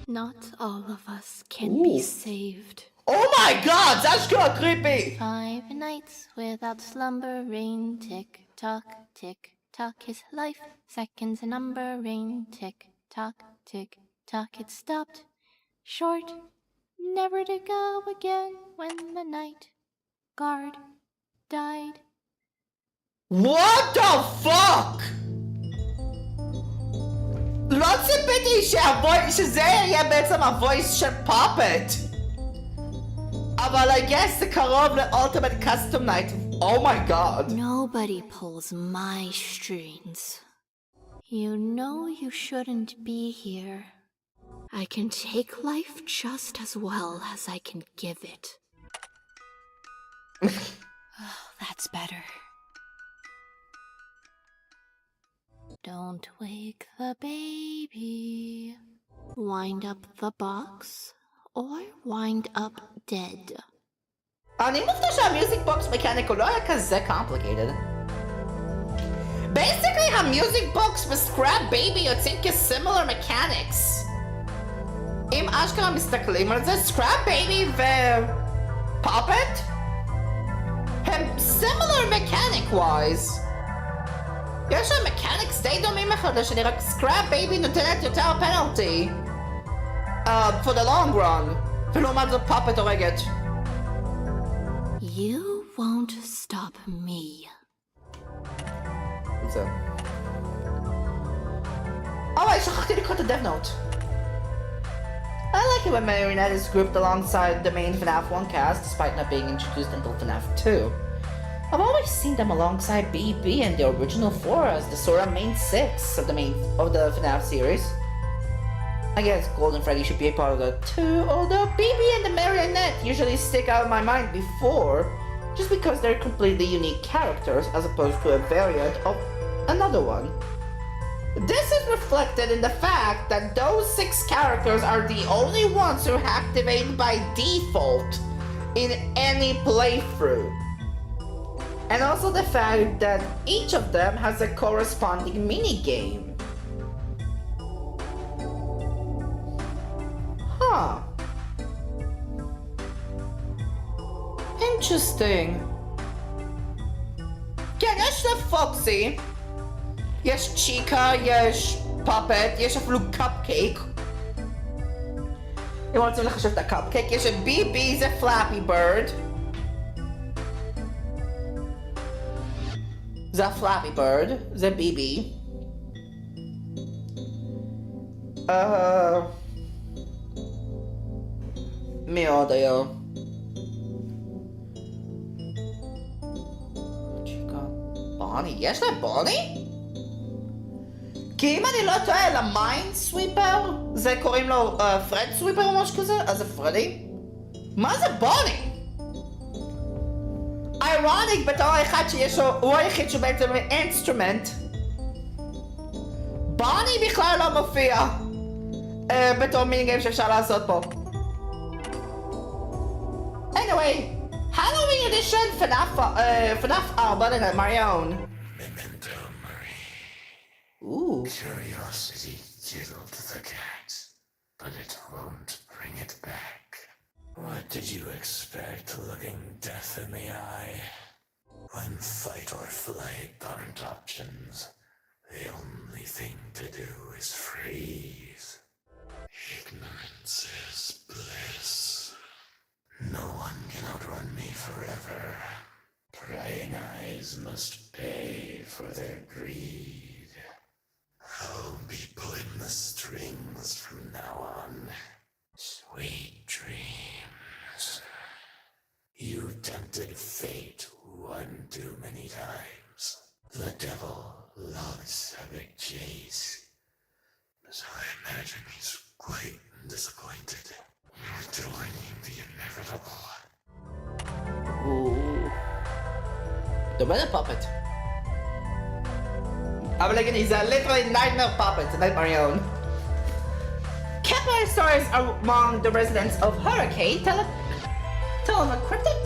Not all of us can be saved. Oh my god, that's kind of creepy! 5 nights without slumbering, tick tock, tick tock, his life seconds numbering, tick tock, it stopped short, never to go again when the night guard died. What the fuck? לא ציפיתי שזה יהיה בעצם הוויס של פאפט. אבל I guess זה קרוב ל-Ultimate Custom Night. Oh my god. Nobody pulls my strings. You know you shouldn't be here. I can take life just as well as I can give it. Oh, that's better. Don't wake the baby. Wind up the box or wind up dead. אני מופתע שהמיוזיק בוקס מקניקו לא היה כזה complicated. Basically, המיוזיק בוקס וסקראפ בייבי יוצאים כ-similar mechanics. אם אשכרה מסתכלים על זה, סקראפ בייבי ופופט הם similar mechanic wise. יש להם mechanics די דומים אחד לשני, רק סקראפ בייבי נותנת יותר פנלטי for the long run, ולעומת זאת פופט הורגת. You won't stop me. So. Oh, I שכחתי לקרוא את ה-Dev Note. I like it when Marionette is grouped alongside the main FNAF 1 cast, despite not being introduced until FNAF 2. I've always seen them alongside BB and the original 4 as the sort of main 6 of the FNAF series. I guess Golden Freddy should be a part of that too, although BB and the Marionette usually stick out of my mind before, just because they're completely unique characters as opposed to a variant of another one. This is reflected in the fact that those 6 characters are the only ones who activate by default in any playthrough. And also the fact that each of them has a corresponding mini-game. Huh. Interesting. כן, יש לפוקסי. יש צ'יקה, יש פאפט, יש אפילו קאפקייק. אם רוצים לחשב את הקאפקייק, יש את ביבי, זה פלאפי בירד. זה הפלאפי בירד, זה ביבי. מי עוד היה? צ'יקה, בוני, יש להם בוני? כי אם אני לא טועה, למיינד סוויפר, זה קוראים לו פרד סוויפר או משהו כזה? אז זה פרדי? מה זה בוני? איירוניק בתור אחד שיש לו, הוא היחיד שבעצם אינסטרומנט. בוני בכלל לא מופיע בתור מיניגיים שאפשר לעשות פה. Anyway, Halloween edition FNAF 4 לנמריון. Memento Mori. Ooh. Curiosity killed the cat, but it won't bring it back. What did you expect looking death in the eye? When fight or flight aren't options, the only thing to do is freeze. Ignorance is bliss. No one can outrun me forever. Prying eyes must pay for their greed. I'll be pulling the strings from now on. Sweet dreams. You tempted fate one too many times. The devil loves a big chase. So I imagine he's quite disappointed. You're doing the inevitable. Ooh. דומה לפאפט. אבל הגיוני, זה literally nightmare puppet, זה nightmare. Campfire stories among the residents of Hurricane tell of a cryptic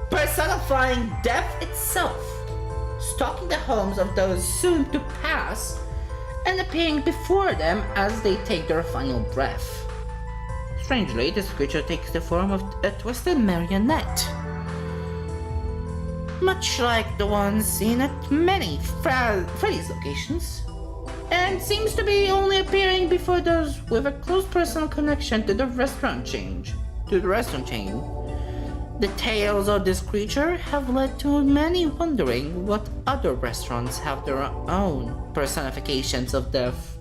personifying death itself, stalking the homes of those soon to pass and appearing before them as they take their final breath. Strangely, this creature takes the form of a twisted marionette, much like the ones seen at many Freddy's locations, and seems to be only appearing before those with a close personal connection to the restaurant chain. The tales of this creature have led to many wondering what other restaurants have their own personifications of death.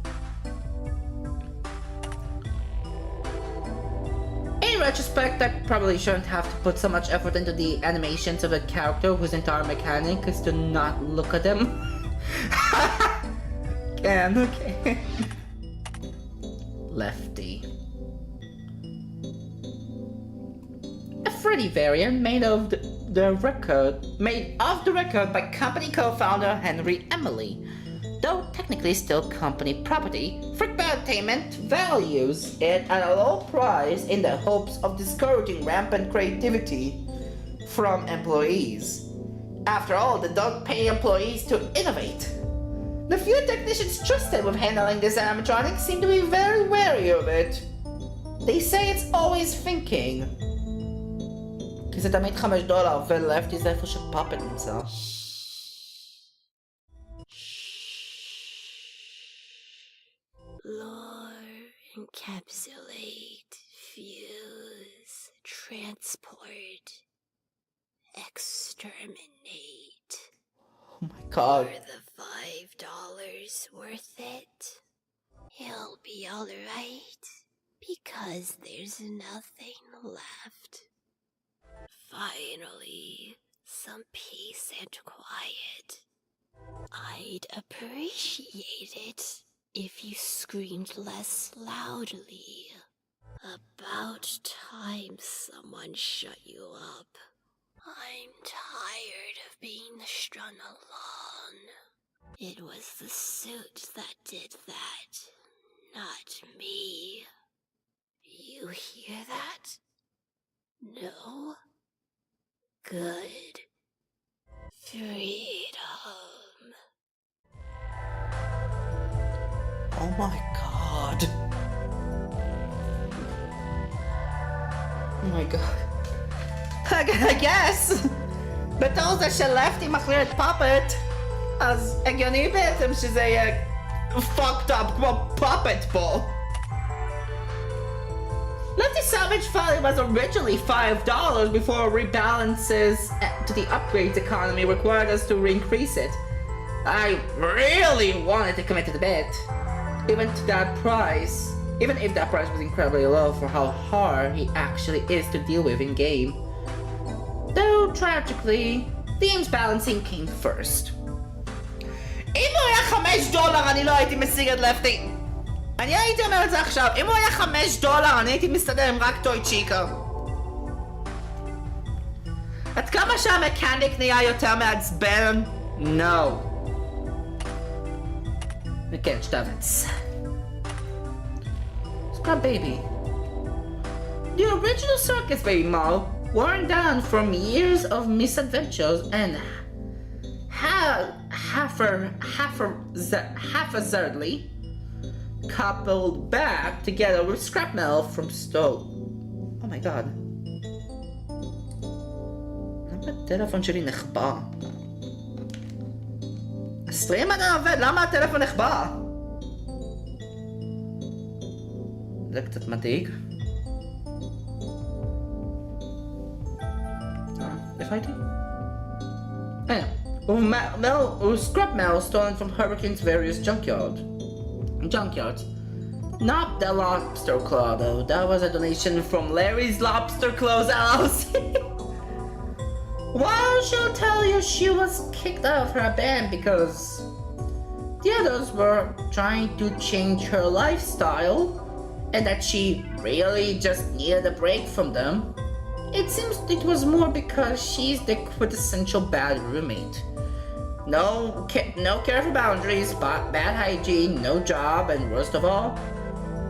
In retrospect, I probably shouldn't have to put so much effort into the animations of a character whose entire mechanic is to not look at them. Okay. Lefty. A Freddy variant made of the record by company co-founder Henry Emily. Though technically still company property, Frickbear Entertainment values it at a low price in the hopes of discouraging rampant creativity from employees. After all, they don't pay employees to innovate. The few technicians trusted with handling this animatronic seem to be very wary of it. They say it's always thinking. כי זה תמיד $5 ולפטי זה איפה שפאפט נמצא. Lure, encapsulate, fuse, transport, exterminate. Oh my god. Are the $5 worth it? He'll be alright, because there's nothing left. Finally, some peace and quiet. I'd appreciate it if you screamed less loudly. About time someone shut you up. I'm tired of being strung along. It was the suit that did that, not me. You hear that? No? Good. Freedom. Oh my god. Oh my god. I guess! בתור זה שלפטי מחליט פאפט, אז הגיוני בעצם שזה יהיה fucked up כמו פאפט פה. Lefty Savage Valley was originally $5 before rebalances to the upgrades economy required us to increase it. I really wanted to commit to the bet, even if that price was incredibly low for how hard he actually is to deal with in game. Though tragically, the game's balancing came first. אם הוא היה $5 אני לא הייתי משיג את לפטי. אני הייתי אומר את זה עכשיו, אם הוא היה $5 אני הייתי מסתדר עם רק טוי צ'יקה. עד כמה שהמקניק נהיה יותר מעצבן? No. וכן, שטבץ. Scrub Baby. The original circus baby model, worn down from years of misadventures and haphazardly coupled back together with scrap metal from stove. Oh my god. למה הטלפון שלי נחבא? הסטרים עדיין עובד, למה הטלפון נחבא? זה קצת מדאיג. איפה הייתי? Scrap metal stolen from Hurricane's various junkyards. Not the lobster claw though, that was a donation from Larry's Lobster Claws LLC. Well, she'll tell you she was kicked out of her band because the others were trying to change her lifestyle and that she really just needed a break from them. It seems it was more because she's the quintessential bad roommate. No care for boundaries, bad hygiene, no job, and worst of all,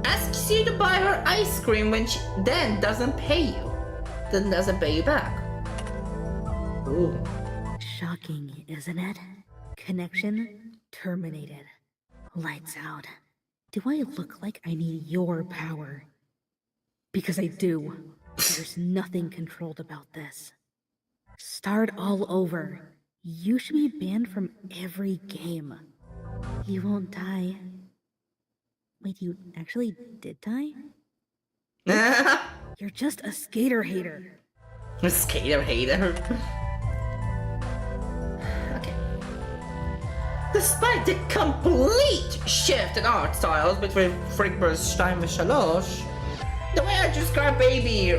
asks you to buy her ice cream when she then doesn't pay you. Then doesn't pay you back. Ooh. Shocking, isn't it? Connection terminated. Lights out. Do I look like I need your power? Because I do. There's nothing controlled about this. Start all over. You should be banned from every game. You won't die. Wait, you actually did die? You're just a skater hater. A skater hater? Okay. Despite the complete shift in art styles between Frickbear's Stein and Shalosh, the way I describe Baby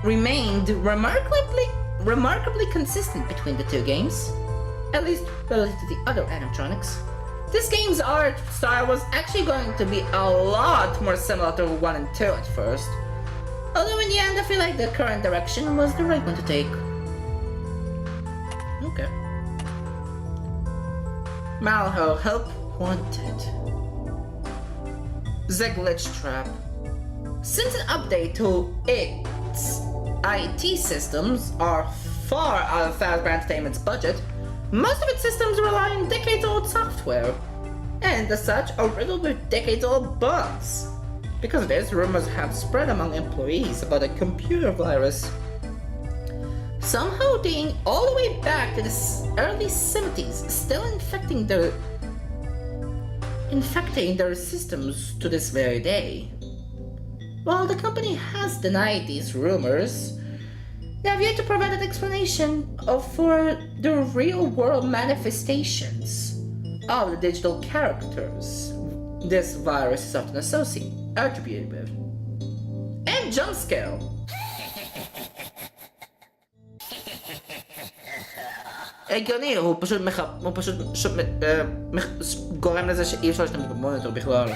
remained remarkably consistent between the two games, at least relative to the other animatronics. This game's art style was actually going to be a lot more similar to 1 and 2 at first, although in the end I feel like the current direction was the right one to take. Okay. Malho, help wanted. The Glitch Trap. Since an update to its IT systems are far out of Fazbear Entertainment's budget, most of its systems rely on decades-old software, and as such are riddled with decades-old bugs. Because of this, rumors have spread among employees about a computer virus, somehow dating all the way back to the early 70s, still infecting their systems to this very day. While the company has denied these rumors, they have yet to provide an explanation for the real-world manifestations of the digital characters this virus is often attributed with. And jump scale. הגיוני, הוא פשוט גורם לזה שאי אפשר להשתמש במוניטור בכלל.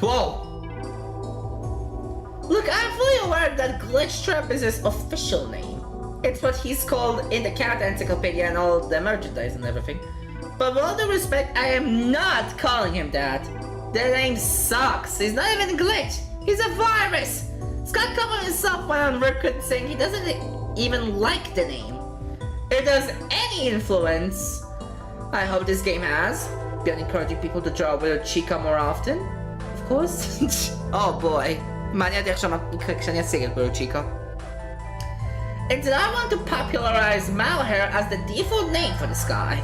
Whoa! Look, I'm fully aware that Glitch Trap is his official name. It's what he's called in the character encyclopedia and all the merchandise and everything. But with all due respect, I am not calling him that. The name sucks. He's not even a glitch. He's a virus. Scott covered himself on record saying he doesn't even like the name. If there's any influence I hope this game has, been encouraging people to draw with Chica more often, of course. Oh boy. מעניין איך כשאני אשיג את Chica. And did I want to popularize Malhair as the default name for this guy?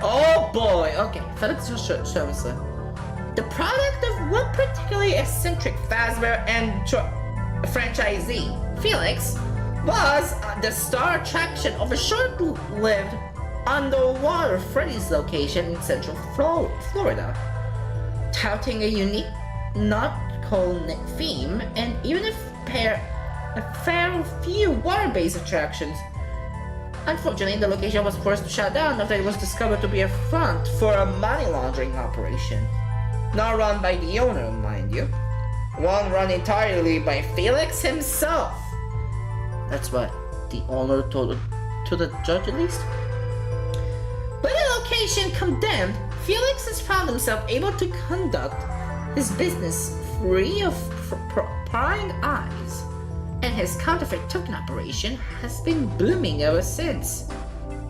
Oh boy, okay, Felix shows the product of one particularly eccentric Fazbear and franchisee, Felix, was the star attraction of a short-lived underwater Freddy's location in Central Florida. Touting a unique nautical theme and even a fair few water-based attractions. Unfortunately, the location was forced to shut down after it was discovered to be a front for a money laundering operation. Not run by the owner, mind you. One run entirely by Felix himself. That's what the owner told to the judge at least. With the location condemned, Felix has found himself able to conduct his business free of prying eyes, and his counterfeit token operation has been booming ever since.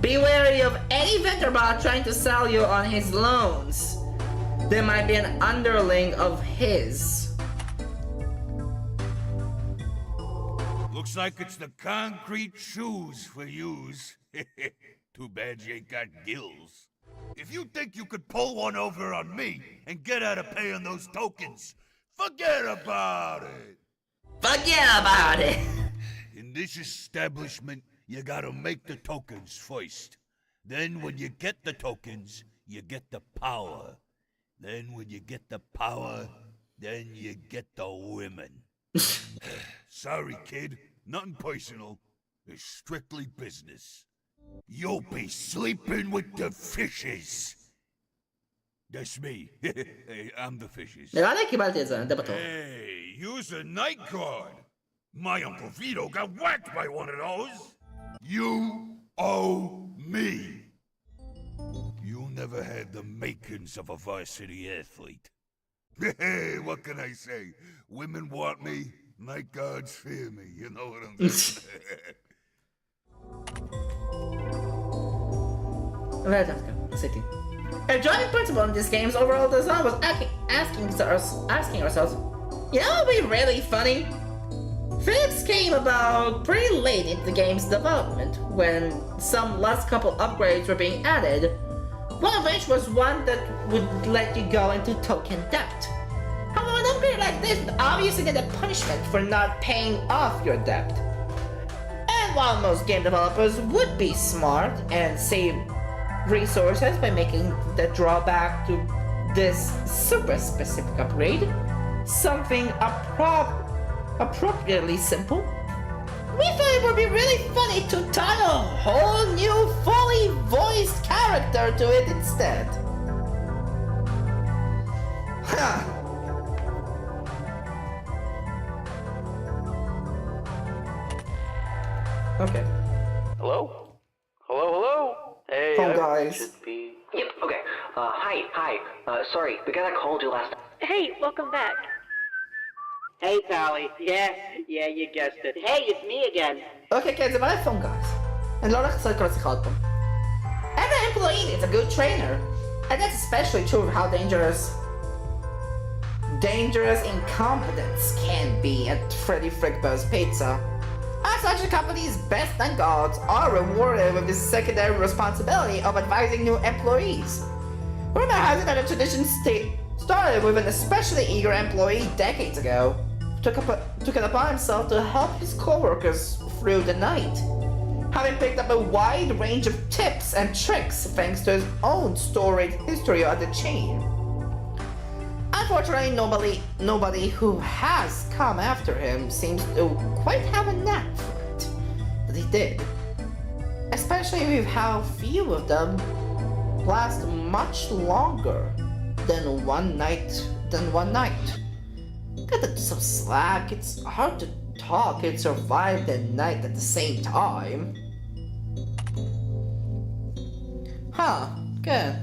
Be wary of any vendor bot trying to sell you on his loans. There might be an underling of his. Looks like it's the concrete shoes for yous. Too bad you ain't got gills. If you think you could pull one over on me and get out of paying those tokens, forget about it. Forget about it. In this establishment, you gotta make the tokens first. Then when you get the tokens, you get the power. Then when you get the power, then you get the women. Sorry, kid. Nothing personal. It's strictly business. You'll be sleeping with the fishes. That's me. Hey, I'm the fishes. Hey, use a night guard. My Uncle Vito got whacked by one of those. You owe me. You never had the makings of a varsity athlete. Hey, what can I say? Women want me, night guards fear me. You know what I'm saying? A driving principle in this game's overall design was asking ourselves, you know what would be really funny? Felix came about pretty late into the game's development, when some last couple upgrades were being added, one of which was one that would let you go into token debt. However, an upgrade like this would obviously get a punishment for not paying off your debt. And while most game developers would be smart and save resources by making the drawback to this super specific upgrade something appropriately simple, we thought it would be really funny to tie a whole new fully voiced character to it instead. Huh. Okay. Hello? Hello? Hey, Phone guys. Yep, okay. Hi. Sorry, the guy that called you last... Hey, welcome back. Hey, Pally. Yeah, you guessed it. Hey, it's me again. Okay, kids, about phone guys. And לא נחזור כל השיחה עוד פעם. Every employee needs a good trainer. And that's especially true of how dangerous incompetence can be at Freddy Frickbear's Pizza. As such, the company's best and gods are rewarded with the secondary responsibility of advising new employees. Rumor has it that the tradition started with an especially eager employee decades ago, took it upon himself to help his co-workers through the night, having picked up a wide range of tips and tricks thanks to his own storied history of the chain. Unfortunately, nobody who has come after him seems to quite have a knack for it, but he did. Especially with how few of them last much longer than one night. Cut it some slack, it's hard to talk could survive the night at the same time. Huh, good.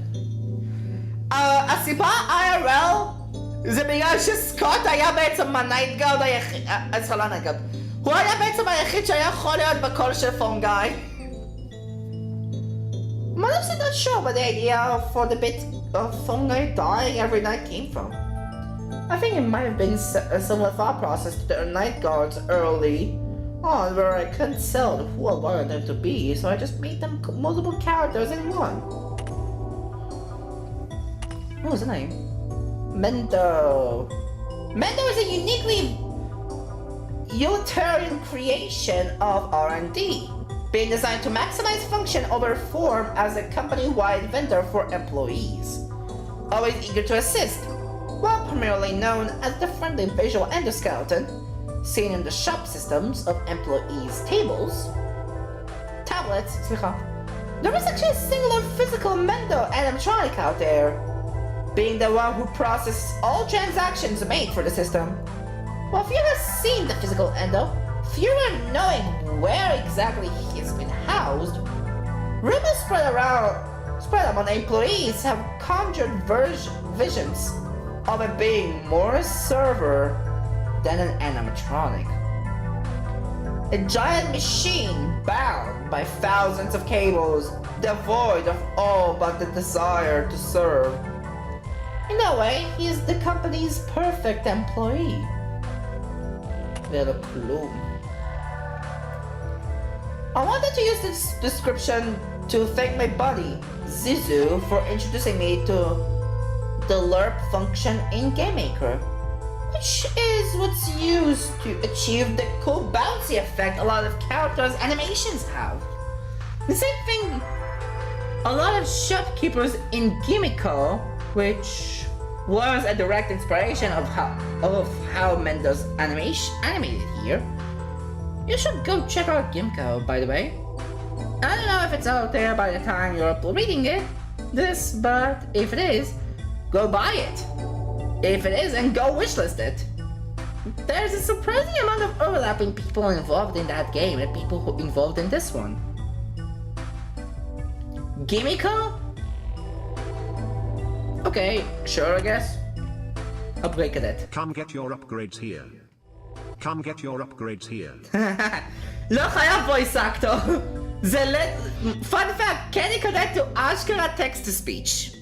הסיבה IRL זה בגלל שסקוט היה בעצם הנייט גארד היחיד, סליחה, לא נייט גארד, הוא היה בעצם היחיד שהיה יכול להיות בקול של פונגאי. I'm honestly not sure where the idea for the bit of fungi dying every night came from. I think it might have been a similar thought process to the night guards early on, where I couldn't sell who I wanted them to be, so I just made them multiple characters in one. What was the name? Mendo. Mendo is a uniquely utilitarian creation of R&D, being designed to maximize function over form as a company-wide vendor for employees. Always eager to assist, while primarily known as the friendly visual endoskeleton, seen in the shop systems of employees' tablets, there is actually a singular physical Mendo animatronic out there, being the one who processes all transactions made for the system. While few have seen the physical Endo, fewer knowing where exactly he's been housed, rumors spread among employees have conjured visions of it being more a server than an animatronic. A giant machine bound by thousands of cables, devoid of all but the desire to serve. In a way, he is the company's perfect employee. Little clue. I wanted to use this description to thank my buddy, Zizu, for introducing me to the LERP function in GameMaker, which is what's used to achieve the cool bouncy effect a lot of characters' animations have. The same thing a lot of shopkeepers in Gimiko, which was a direct inspiration of how Mendo's animated here. You should go check out Gimiko, by the way. I don't know if it's out there by the time you're reading this, but if it is, go buy it. If it isn't, go wishlist it. There's a surprising amount of overlapping people involved in that game and people who involved in this one. Gimiko? Okay, sure, I guess. Upgrade cadet. Come get your upgrades here. Come get your upgrades here. לא חייב voice actor. זה fun fact, Candy Cadet to Ashkara text to speech.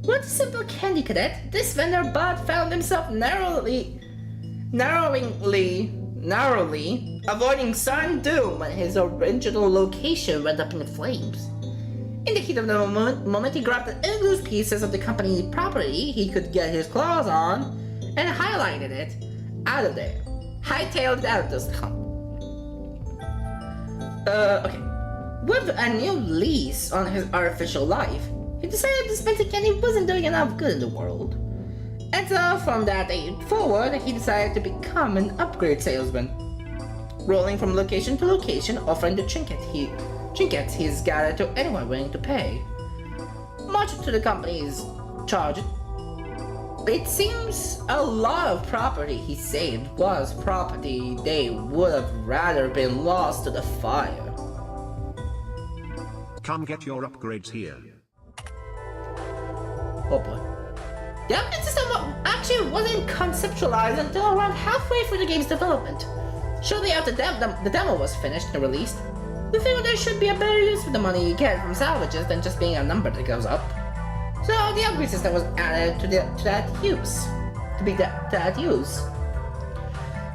With a simple Candy Cadet, this vendor bot found himself narrowly avoiding sudden doom when his original location went up in flames. In the heat of the moment, he grabbed the loose pieces of the company property he could get his claws on and highlighted it out of there. Hightailed it out of this hump. Okay. With a new lease on his artificial life, he decided dispensing candy wasn't doing enough good in the world. And so from that day forward, he decided to become an upgrade salesman, rolling from location to location, offering the trinkets he's gathered to anyone willing to pay. Much to the company's charge, it seems a lot of property he saved was property they would have rather been lost to the fire. Come get your upgrades here. Oh boy. The upgrade system actually wasn't conceptualized until around halfway through the game's development. Shortly after the demo was finished and released, we figured there should be a better use for the money you get from salvages than just being a number that goes up. So the upgrade system was added to that use.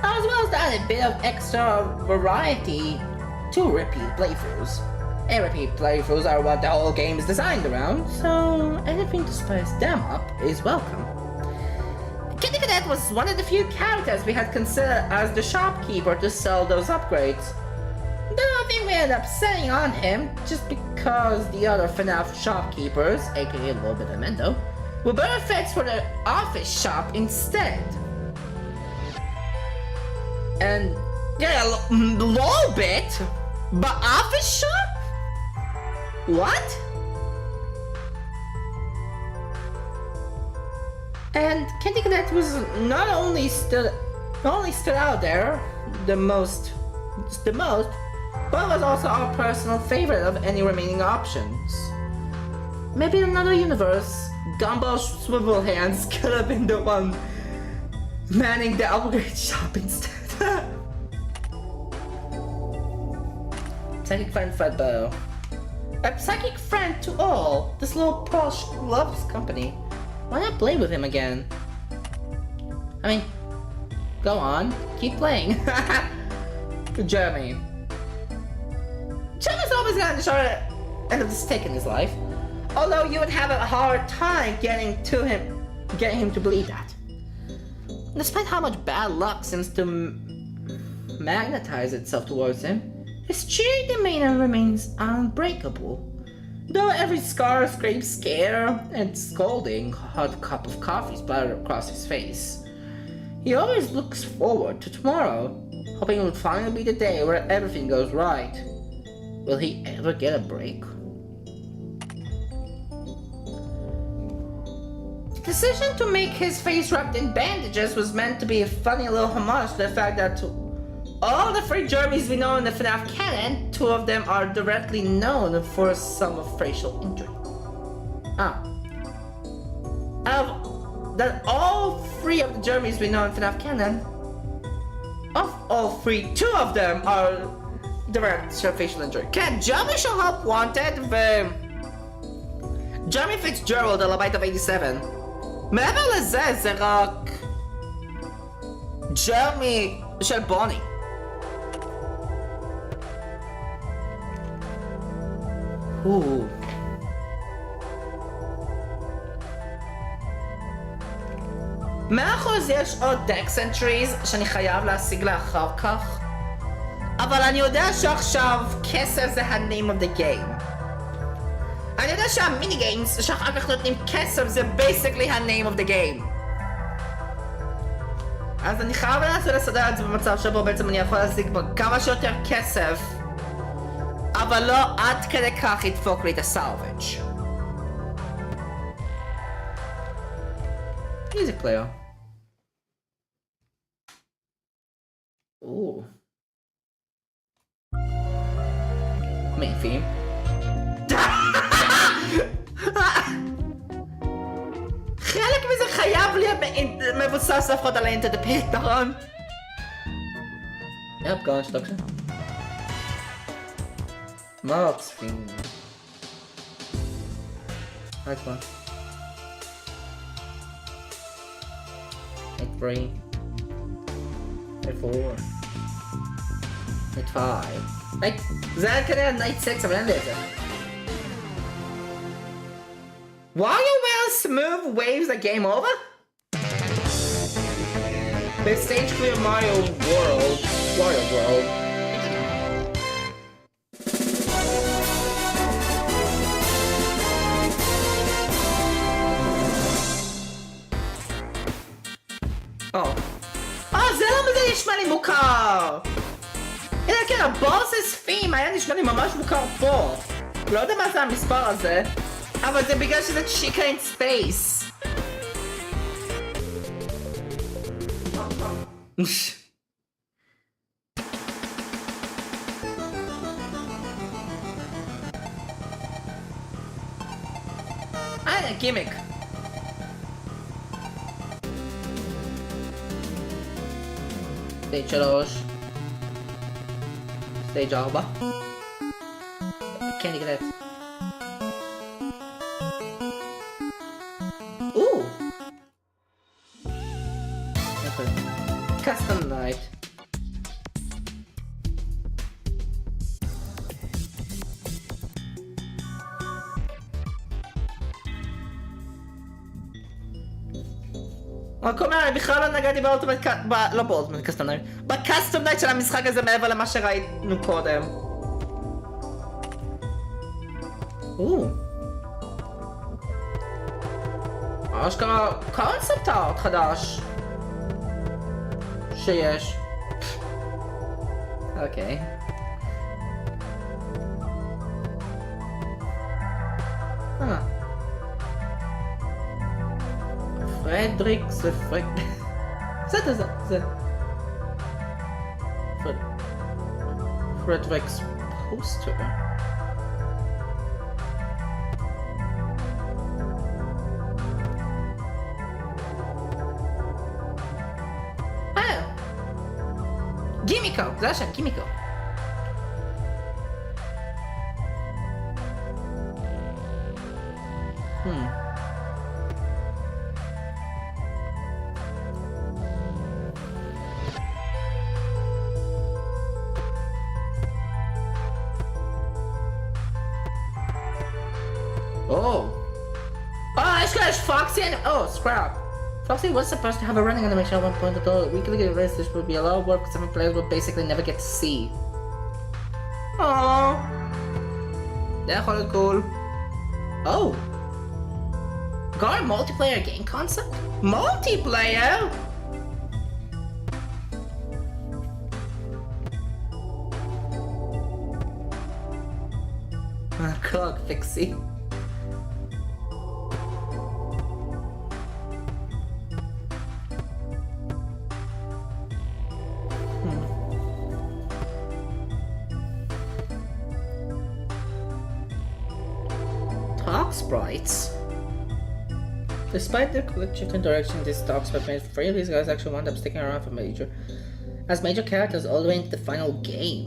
As well as add a bit of extra variety to repeat playthroughs. And repeat playthroughs are what the whole game is designed around, so anything to spice them up is welcome. Candy Cadet was one of the few characters we had considered as the shopkeeper to sell those upgrades. Though I think we ended up selling on him just because the other FNAF shopkeepers, aka a little bit of Mendo, were better fits for the office shop instead. And yeah, a little bit, but office shop? What? And Candy Cadet was not only stood Not only stood out there the most, but was also our personal favorite of any remaining options. Maybe in another universe, Gumball Swivel Hands could have been the one manning the upgrade shop instead. Psychic friend Fredbear. A psychic friend to all. This little Posh loves company. Why not play with him again? I mean, go on, keep playing. Jeremy. Jeremy's always got the short end of the stick in his life. Although you would have a hard time getting him to believe that. Despite how much bad luck seems to magnetize itself towards him, his cheery demeanor remains unbreakable. Though every scar, scrape, scare, and scolding hot cup of coffee splattered across his face, he always looks forward to tomorrow, hoping it will finally be the day where everything goes right. Will he ever get a break? The decision to make his face wrapped in bandages was meant to be a funny little homage to the fact that all the three Jeremys we know in the FNAF canon, two of them are directly known for some facial injury. That all three of the Jeremys we know in FNAF canon, of all three, two of them are direct facial injury. Can Jeremy show help wanted? Jeremy Fitzgerald על הבית ה-87. מעבר לזה, זה רק ג'רמי של בוני. מאחוז יש עוד דקס אנטריז שאני חייב להשיג לאחר כך, אבל אני יודע שעכשיו כסף זה ה-name of the game. אני יודע שהמיני גיימס שאחר כך נותנים כסף זה basically ה-name of the game. אז אני חייב לסדר את זה במצב שבו בעצם אני יכול להשיג כמה שיותר כסף, אבל לא עד כדי כך ידפוק לי את הסלוויג'. Music player. Ooh. Main theme. חלק מזה חייב להיות מבוסס לפחות על האינטרנט הפתרון. יפ, גאון שטוקשן. Marks thing. High one. Night 3. Night 4. Night 5. Night. זה היה כנראה Night 6, אבל אין לי את זה. While you will smooth waves the game over? The stage clear Wario World. זה למה זה נשמע לי מוכר! הנה כן, הבוסס פים היה נשמע לי ממש מוכר פה. לא יודע מה זה המספר הזה, אבל זה בגלל שזה צ'יקה אין ספייס. הנה, גימיק. סטייג' 3 סטייג' 4 כן נגלת קסטום נייט רק אומר, אני בכלל לא נגעתי באולטימט, לא באולטימט קסטום נייט, בקסטום נייט של המשחק הזה מעבר למה שראינו קודם. אשכרה קונספט ארט חדש שיש. אוקיי. פרדריקס ופריק... זה. Frederick's poster. גימיקו, זה השם, גימיקו. יש Foxy and... Oh, scrap. Foxy was supposed to have a running animation at one point, although weekly release this would be a lot of work because some players would basically never get to see. Oh, זה יכול להיות cool. Oh, got a multiplayer game concept? Multiplayer? Clock fixie. Sprites. Despite their quick shift in direction, these talks were made free. These guys actually wound up sticking around for major characters all the way into the final game.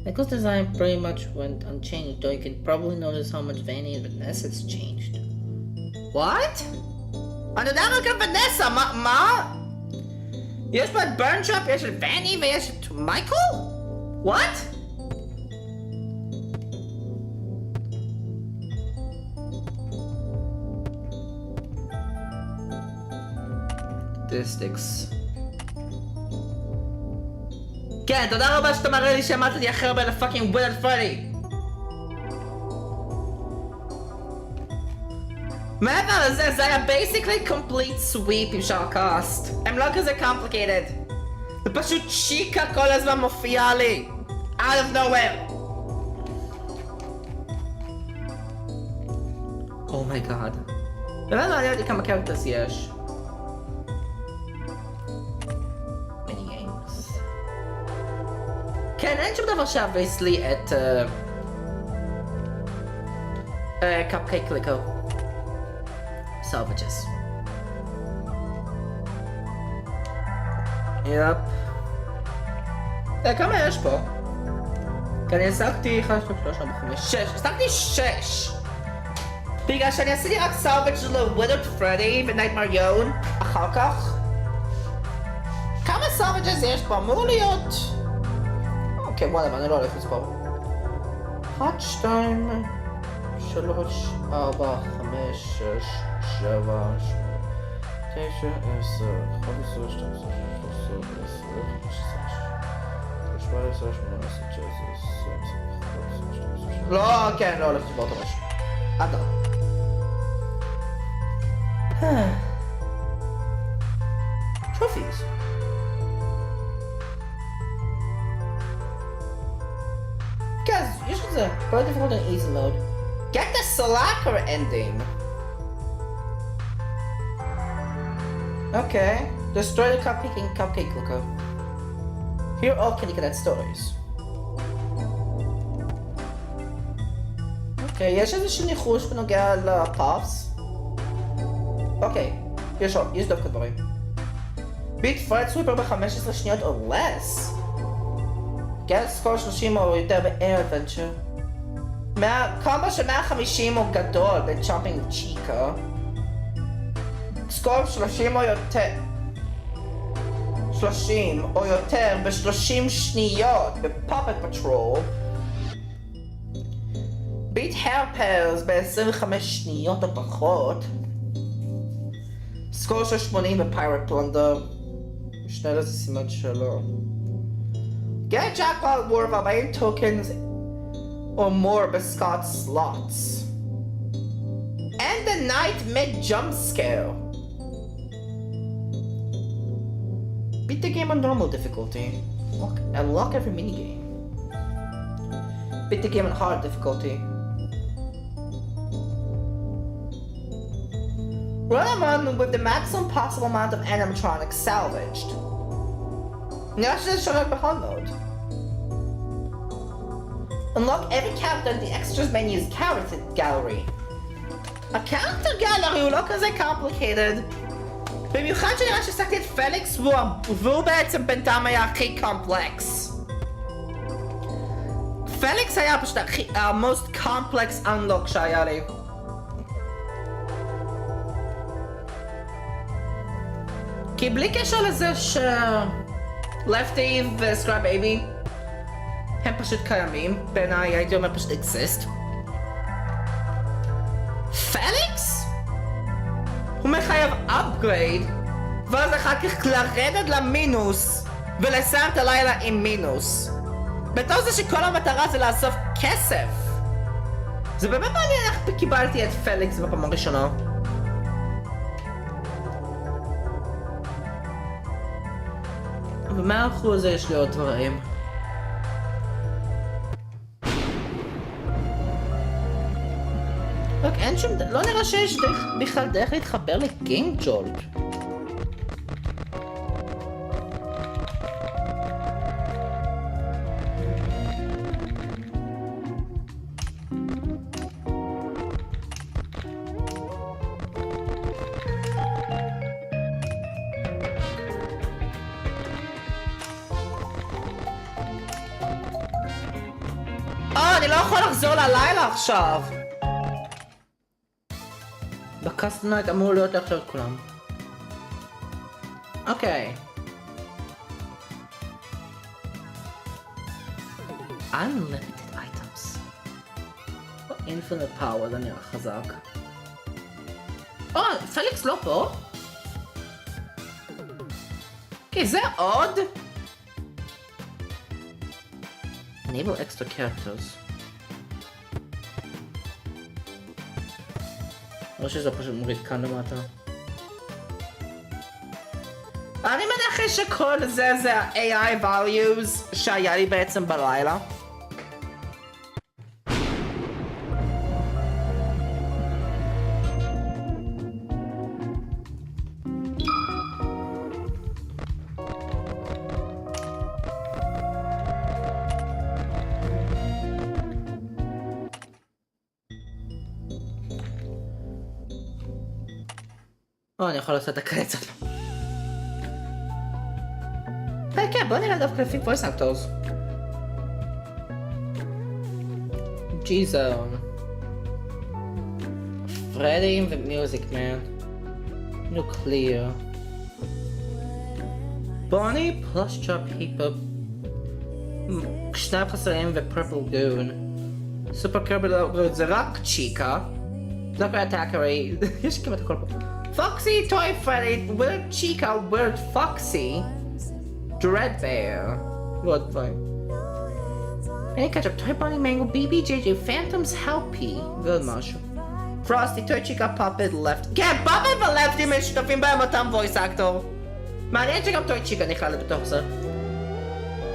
Nichols' design pretty much went unchanged, though you can probably notice how much Vanny and Vanessa has changed. What? אני יודע רק על ונסה, מה? יש פה את ברנשופ, יש את ואני ויש את מייקל? What? Statistics. כן, תודה רבה שאתה מראה לי שאמרת לי הכי הרבה לפאקינג ווילד פרדי. מעבר לזה, זה היה basically complete sweep עם שאר הקאסט. הם לא כזה complicated. זה פשוט שיקה כל הזמן מופיעה לי. Out of nowhere. Oh my god. באמת מעניין אותי כמה קרקטרס יש. כן, אין שום דבר שהבייס לי את קאפקייק ליקו סלווג'ס. יפ. כמה יש פה? כי אני השגתי 1, 2, 3, 4, 5, 6. השגתי 6! בגלל שאני עשיתי רק סלווג' לווידרד פרדי ונייטמר יון אחר כך. כמה סלווג'ס יש פה? אמור להיות... אוקיי, וואלה, אני לא הולך לספור. 1, 2, 3, 4, 5, 6, 7, 9, 10, 11, 12, 13, 14, 17, 18, 19, 20, לא, כן, לא הולך לספור את הראש. עד לא. Trophies. Guys, יש את זה. Play difficult in easy mode. Get the slacker ending. Okay. Destroy the cupcake and cupcake looker. Hear all Kitty Cat stories. Okay, יש איזשהו ניחוש בנוגע לפאפס. אוקיי, יש דווקא דברים. ביט פרד סוויפר ב-15 שניות או less. גט סקור 30 או יותר ב-Air Adventure. קומבו של 150 או גדול ב-Chomping Chica. סקור 30 או יותר... 30 או יותר ב-30 שניות ב-Puppet Patrol. ביט Hairpairs ב-25 שניות או פחות. סקור של 80 ב-Pirate Plunder. משנה לזה סימן שלו. Get Jackpot worth 40 tokens or more ב-Scott slots. End the night mid-jump scare. Beat the game on normal difficulty. Unlock every minigame. Beat the game on hard difficulty. Run a run with the maximum possible amount of animatronics salvaged. נראה שזה שורק בכל מאוד. Unlock every character in the extras menu's character gallery. ה-character gallery הוא לא כזה complicated. במיוחד שנראה שהשגתי את פליקס והוא בעצם בינתיים היה הכי קומפלקס. פליקס היה פשוט ה-most complex unlock שהיה לי. כי בלי קשר לזה לפטי וסקראב בייבי הם פשוט קיימים, בעיניי הייתי אומר פשוט exist. פליקס? הוא מחייב upgrade, ואז אחר כך לרדת למינוס ולסיים את הלילה עם מינוס. בתור זה שכל המטרה זה לאסוף כסף. זה באמת מעניין איך קיבלתי את פליקס בפעם הראשונה. ב100% יש לי עוד דברים. רק אין שום... לא נראה שיש בכלל דרך להתחבר לגיים ג'ולט. אני לא יכול לחזור ללילה עכשיו. בקסטומייט אמור להיות עכשיו את כולם. אוקיי. Unlimited items. Infinite power, זה נראה חזק. פליקס לא פה? אוקיי, זה עוד? Enable extra characters. או שזה פשוט מוריד כאן למטה. אני מניח שכל זה ה-AI values שהיה לי בעצם בלילה. אני יכול לעשות את הקרצות. כן, בוא נראה דווקא לפי voice actors. G-Zone. פרדי ומיוזיק מן. Nuclear. בוני פלוס צ'ופ היפ-הופ. שניים חסרים ופרפל גון. סופר קרבל זה רק צ'יקה. דווקא אטאקרי. יש כמעט הכל פה. Foxy, Toy Freddy, Weird Chica, Weird Foxy, Dreadbear, Lord Boy. Penny Ketchup, Toy Bunny Mango, BBJJ, Phantom's Helpy, Good Mushroom. Frosty, Toy Chica, Puppet, Left. כן, Puppet ו-Lefty משותפים בהם אותם voice actor. מעניין שגם Toy Chica נכלל בתוך זה.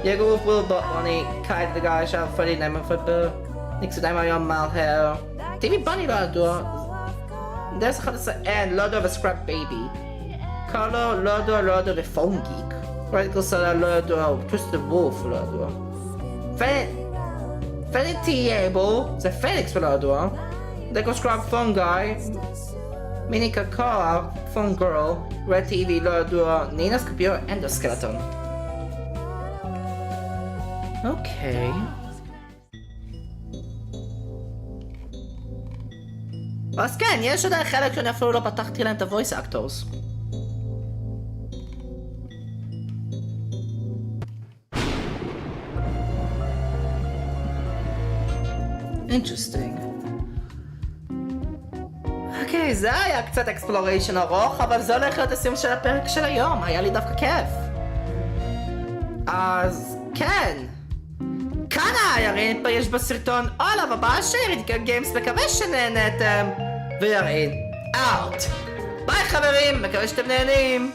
יגור Will Bunny, Kite the Guy, שם Freddy, Nightmare Frickbear, נקסודי היום Malhair. TV Bunny לא ידוע. דרך אחד אין, לא ידוע וסקראפ בייבי. קרלו לא ידוע ופון גיק. רדיקל סלע לא ידוע, טוויסטד וולף לא ידוע. פניטי אייבל, זה פניקס ולא ידוע. דקו סקראפ פון גאי. מיני קקאה, פון גרל. רד טיבי לא ידוע, נינה סקפיור אנדוסקלטון. אוקיי. אז כן, יש עדיין חלק שאני אפילו לא פתחתי להם את ה-voice actors. Interesting. אוקיי, זה היה קצת exploration ארוך, אבל זה הולך להיות הסיום של הפרק של היום, היה לי דווקא כיף. אז כן. כאן ירין, יש בסרטון עולב הבא של ירין גיימס, מקווה שנהנתם. וירין, אאוט. ביי חברים, מקווה שאתם נהנים.